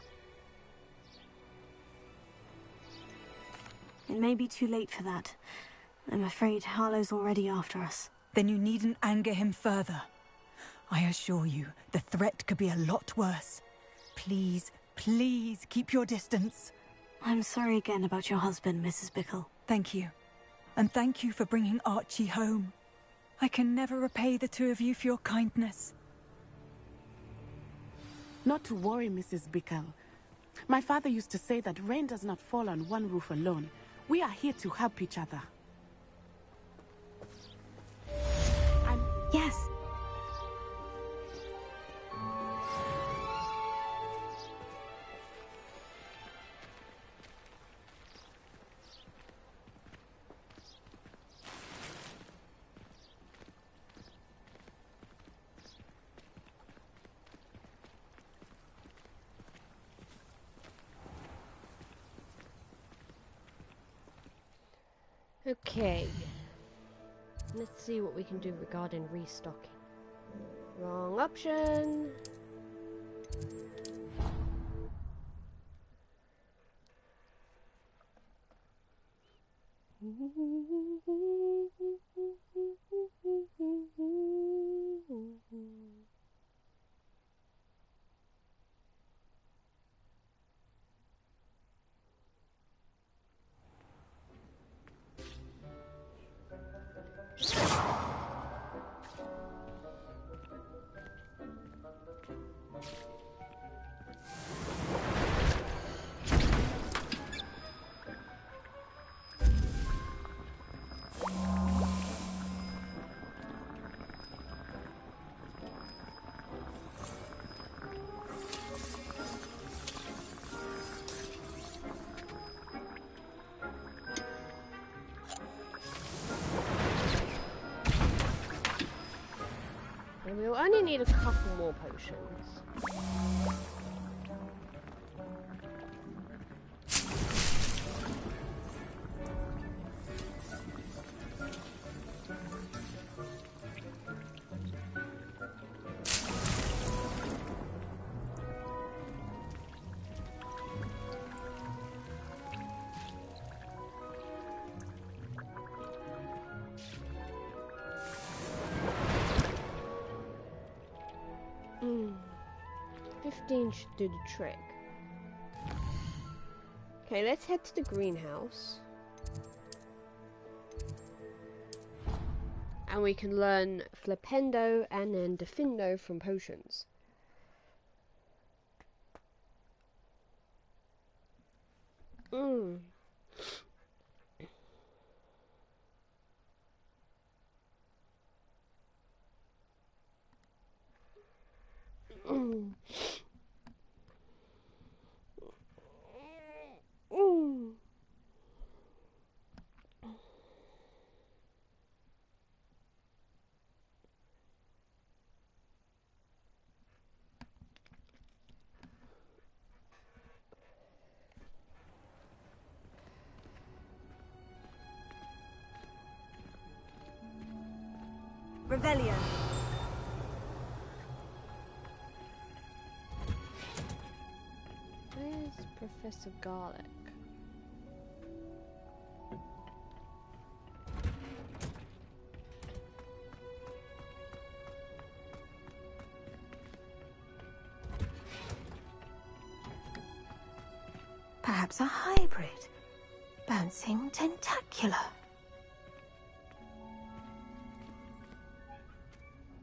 It may be too late for that. I'm afraid Harlow's already after us. Then you needn't anger him further. I assure you, the threat could be a lot worse. Please, please keep your distance. I'm sorry again about your husband, Mrs. Bickle. Thank you. And thank you for bringing Archie home. I can never repay the two of you for your kindness. Not to worry, Mrs. Bickle. My father used to say that rain does not fall on one roof alone. We are here to help each other. Yes. Okay. Let's see what we can do regarding restocking. Wrong option. only need a couple more potions. Hmm. 15 should do the trick. Okay, let's head to the greenhouse. And we can learn Flipendo and then Defindo from potions. Mm. Mm. Mm. Revelio. Where's Professor Garlic? Perhaps a hybrid. Bouncing tentacular.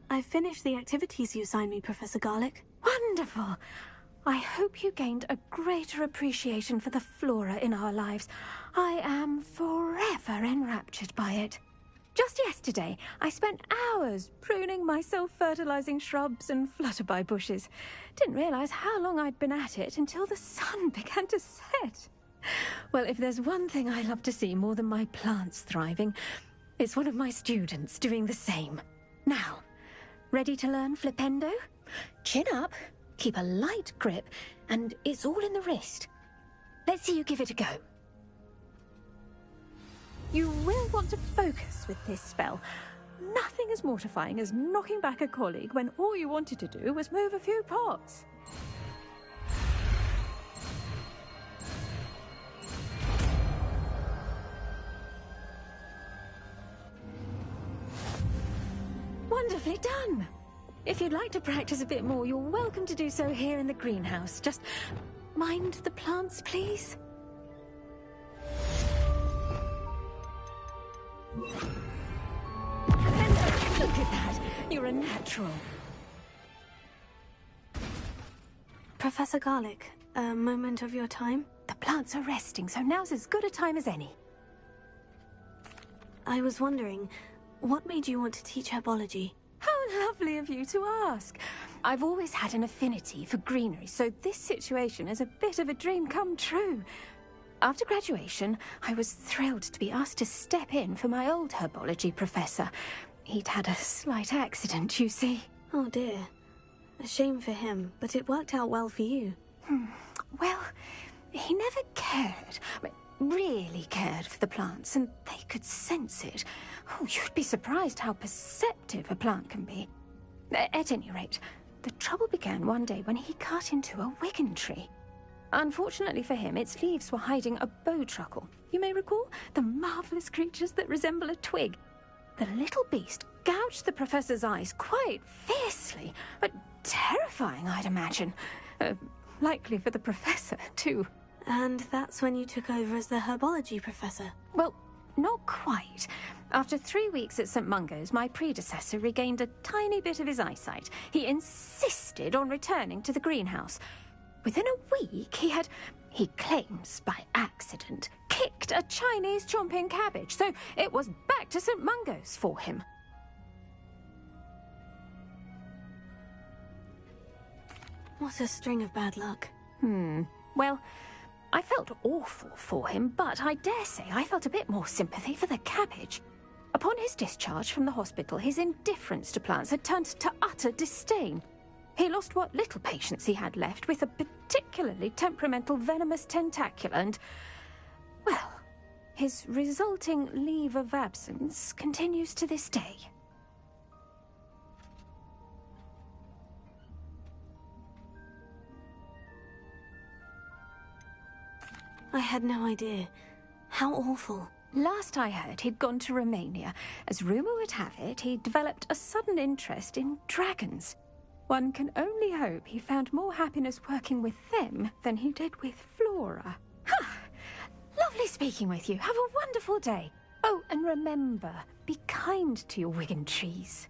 I finished the activities you assigned me, Professor Garlic. Wonderful! I hope you gained a greater appreciation for the flora in our lives. I am forever enraptured by it. Just yesterday, I spent hours pruning my self-fertilizing shrubs and flutterby bushes. Didn't realize how long I'd been at it until the sun began to set. Well, if there's one thing I love to see more than my plants thriving, it's one of my students doing the same. Now, ready to learn Flipendo? Chin up, keep a light grip, and it's all in the wrist. Let's see you give it a go. You will want to focus with this spell. Nothing as mortifying as knocking back a colleague when all you wanted to do was move a few pots. Wonderfully done! If you'd like to practice a bit more, you're welcome to do so here in the greenhouse. Just mind the plants, please. Look at that! You're a natural. Professor Garlic, a moment of your time? The plants are resting, so now's as good a time as any. I was wondering, what made you want to teach herbology? How lovely of you to ask. I've always had an affinity for greenery, so this situation is a bit of a dream come true. After graduation, I was thrilled to be asked to step in for my old herbology professor. He'd had a slight accident, you see. Oh dear. A shame for him, but it worked out well for you. Well, he never cared. Really cared for the plants, and they could sense it. Oh, you'd be surprised how perceptive a plant can be. At any rate, the trouble began one day when he cut into a wigan tree. Unfortunately for him, its leaves were hiding a bowtruckle. You may recall the marvellous creatures that resemble a twig. The little beast gouged the professor's eyes quite fiercely, but terrifying, I'd imagine. Likely for the professor, too. And that's when you took over as the herbology professor? Well, not quite. After 3 weeks at St. Mungo's, my predecessor regained a tiny bit of his eyesight. He insisted on returning to the greenhouse. Within a week, he claims by accident, kicked a Chinese chomping cabbage, so it was back to St. Mungo's for him. What a string of bad luck. Well, I felt awful for him, but I dare say I felt a bit more sympathy for the cabbage. Upon his discharge from the hospital, his indifference to plants had turned to utter disdain. He lost what little patience he had left with a particularly temperamental venomous tentacula and, well, his resulting leave of absence continues to this day. I had no idea. How awful. Last I heard, he'd gone to Romania. As rumour would have it, he'd developed a sudden interest in dragons. One can only hope he found more happiness working with them than he did with Flora. Ha! Lovely speaking with you. Have a wonderful day. Oh, and remember, be kind to your Wigan trees.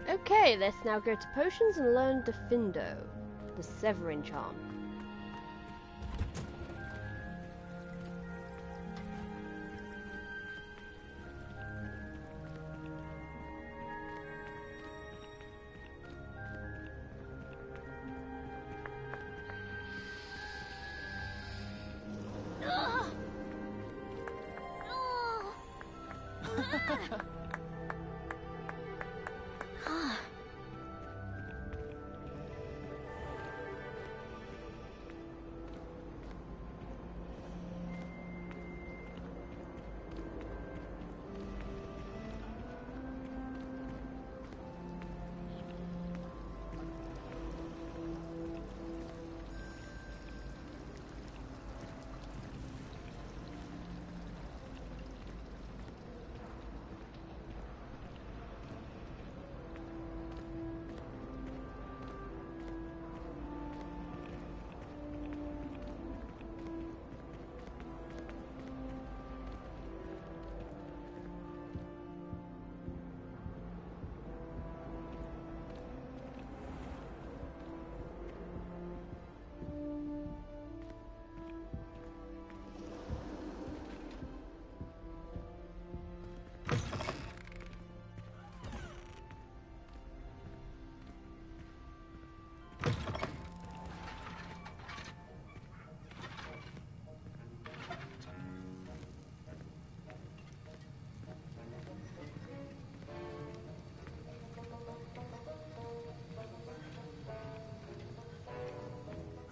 Okay, let's now go to potions and learn Defindo, the Severin charm.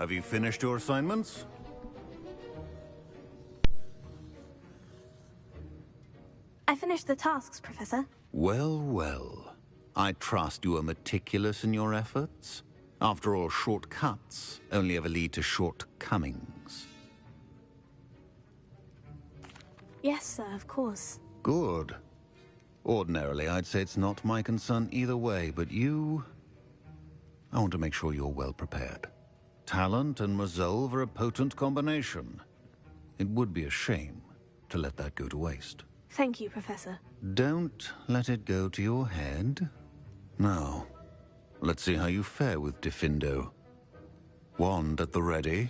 Have you finished your assignments? I finished the tasks, Professor. Well, well. I trust you are meticulous in your efforts. After all, shortcuts only ever lead to shortcomings. Yes, sir, of course. Good. Ordinarily, I'd say it's not my concern either way, but you... I want to make sure you're well prepared. Talent and resolve are a potent combination. It would be a shame to let that go to waste. Thank you, Professor. Don't let it go to your head. Now, let's see how you fare with Defindo. Wand at the ready.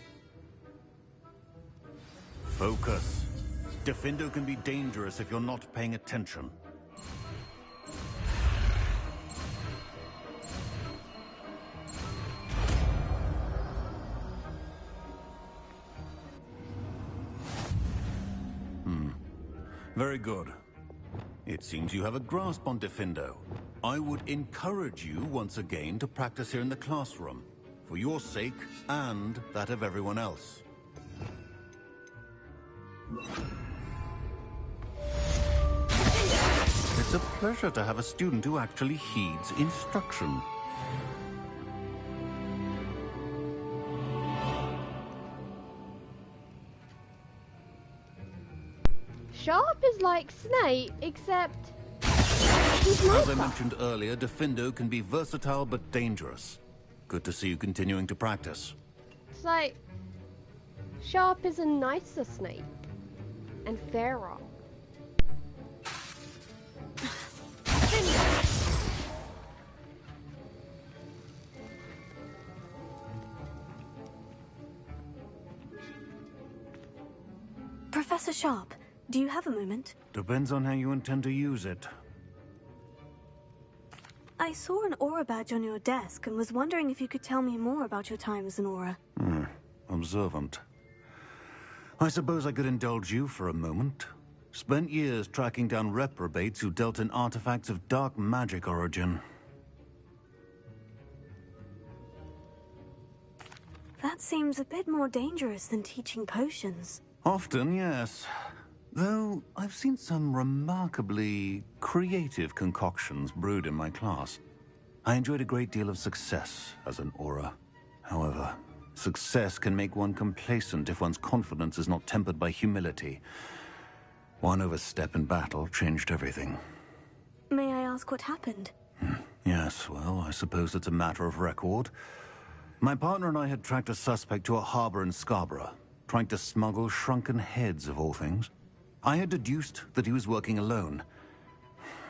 Focus. Defindo can be dangerous if you're not paying attention. Very good. It seems you have a grasp on Defindo. I would encourage you once again to practice here in the classroom, for your sake and that of everyone else. It's a pleasure to have a student who actually heeds instruction. Sharp is like Snape, except he's As I nicer. mentioned earlier, Defindo can be versatile but dangerous. Good to see you continuing to practice. It's like Sharp is a nicer Snape and fairer. Professor Sharp, do you have a moment? Depends on how you intend to use it. I saw an aura badge on your desk and was wondering if you could tell me more about your time as an aura. Observant. I suppose I could indulge you for a moment. Spent years tracking down reprobates who dealt in artifacts of dark magic origin. That seems a bit more dangerous than teaching potions. Often, yes. Though I've seen some remarkably creative concoctions brewed in my class. I enjoyed a great deal of success as an aura. However, success can make one complacent if one's confidence is not tempered by humility. One overstep in battle changed everything. May I ask what happened? Yes, well, I suppose it's a matter of record. My partner and I had tracked a suspect to a harbor in Scarborough, trying to smuggle shrunken heads of all things. I had deduced that he was working alone.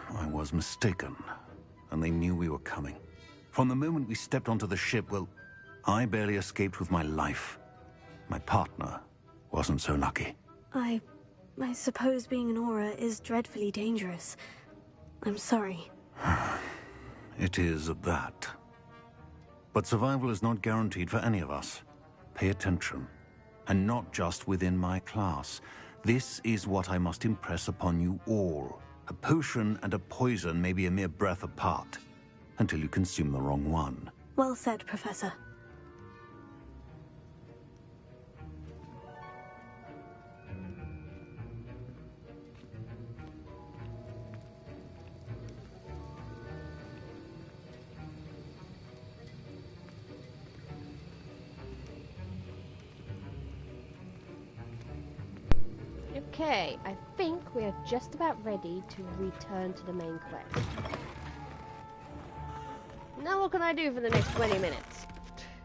I was mistaken, and they knew we were coming. From the moment we stepped onto the ship, well, I barely escaped with my life. My partner wasn't so lucky. I suppose being an aura is dreadfully dangerous. I'm sorry. It is at that. But survival is not guaranteed for any of us. Pay attention. And not just within my class. This is what I must impress upon you all. A potion and a poison may be a mere breath apart, until you consume the wrong one. Well said, Professor. Okay, I think we are just about ready to return to the main quest. Now what can I do for the next 20 minutes?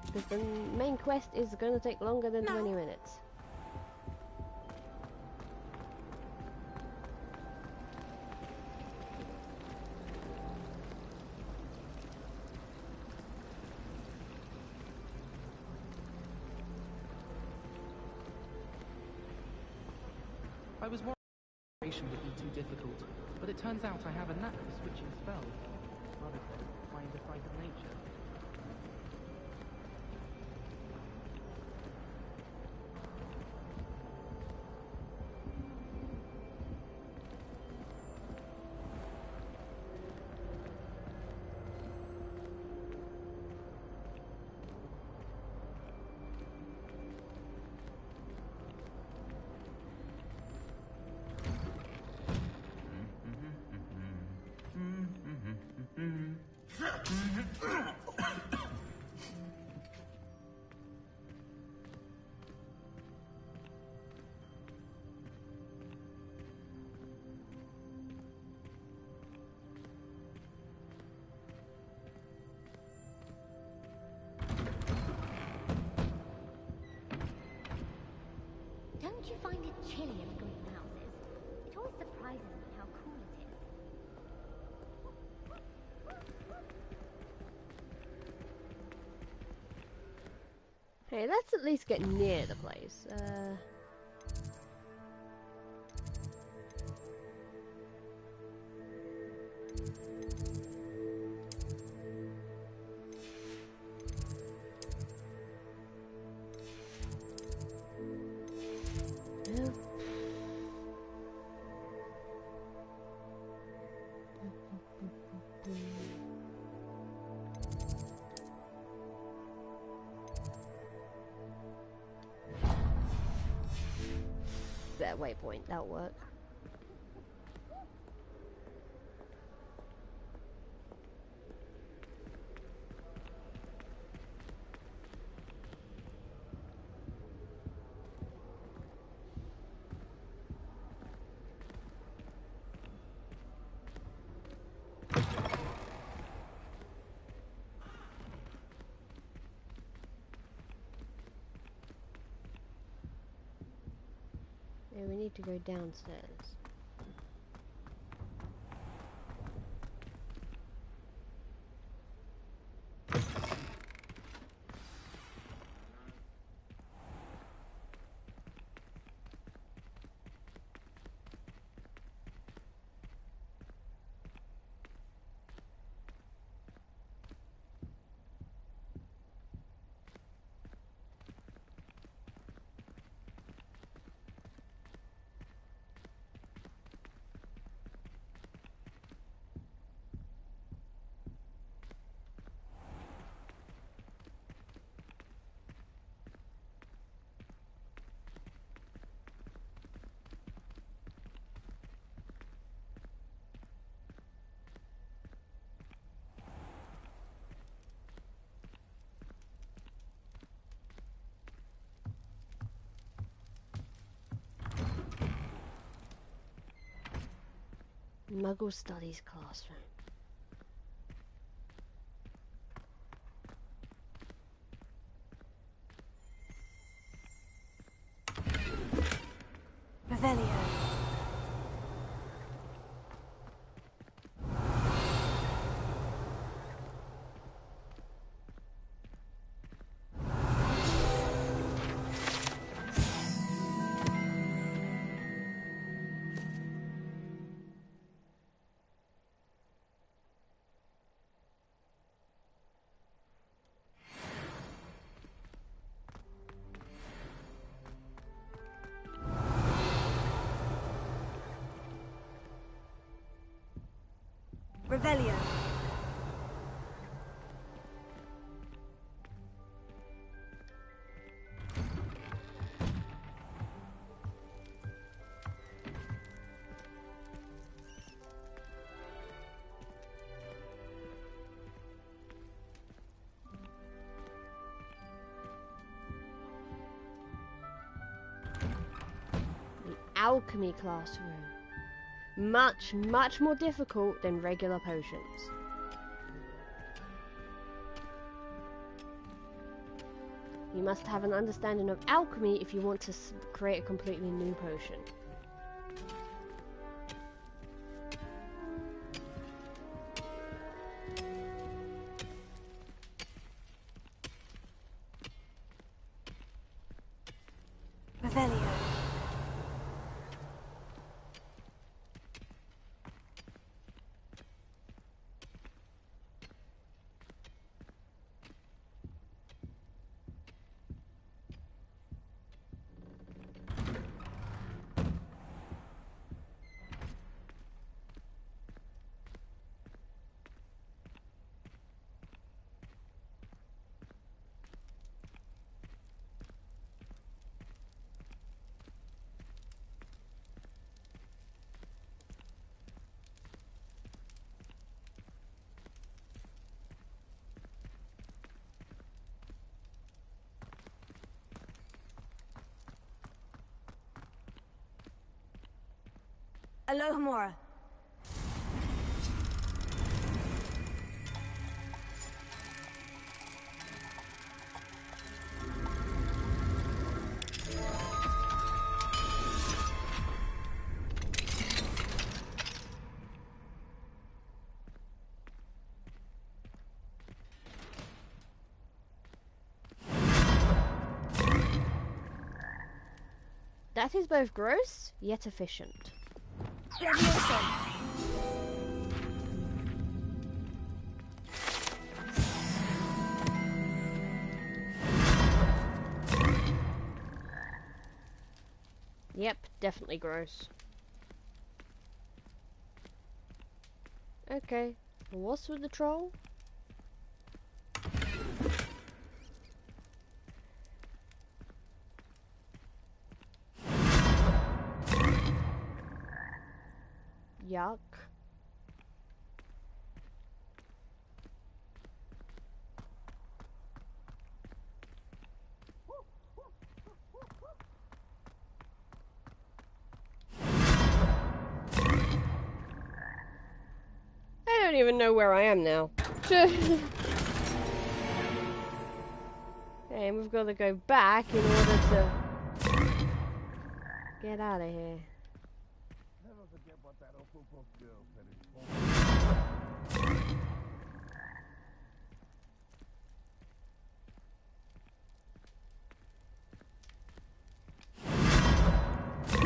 Because the main quest is going to take longer than 20 minutes. I was worried operation would be too difficult, but it turns out I have a knack for switching spells, rather than trying to fight of nature. Don't you find it chilly in the greenhouses? It always surprises me how cool it is. Hey, let's at least get near the place. That waypoint, that'll work. Yeah, we need to go downstairs. Muggle Studies classroom. Revelio. Revelio. The alchemy classroom. Much more difficult than regular potions. You must have an understanding of alchemy if you want to create a completely new potion. Revelio. Alohomora. That is both gross yet efficient. Yep, definitely gross. Okay, what's with the troll? Yuck. I don't even know where I am now. Okay, and we've got to go back in order to get out of here. Never forget what that Hufflepuff girl said in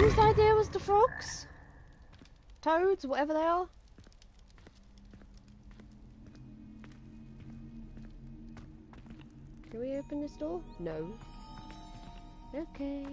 Whose idea was the frogs? Toads, whatever they are? Can we open this door? No. Okay.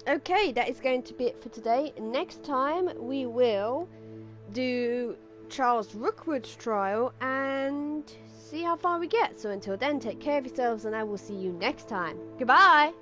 Okay, that is going to be it for today. Next time we will do Charles Rookwood's trial and see how far we get. So until then, take care of yourselves and I will see you next time. Goodbye!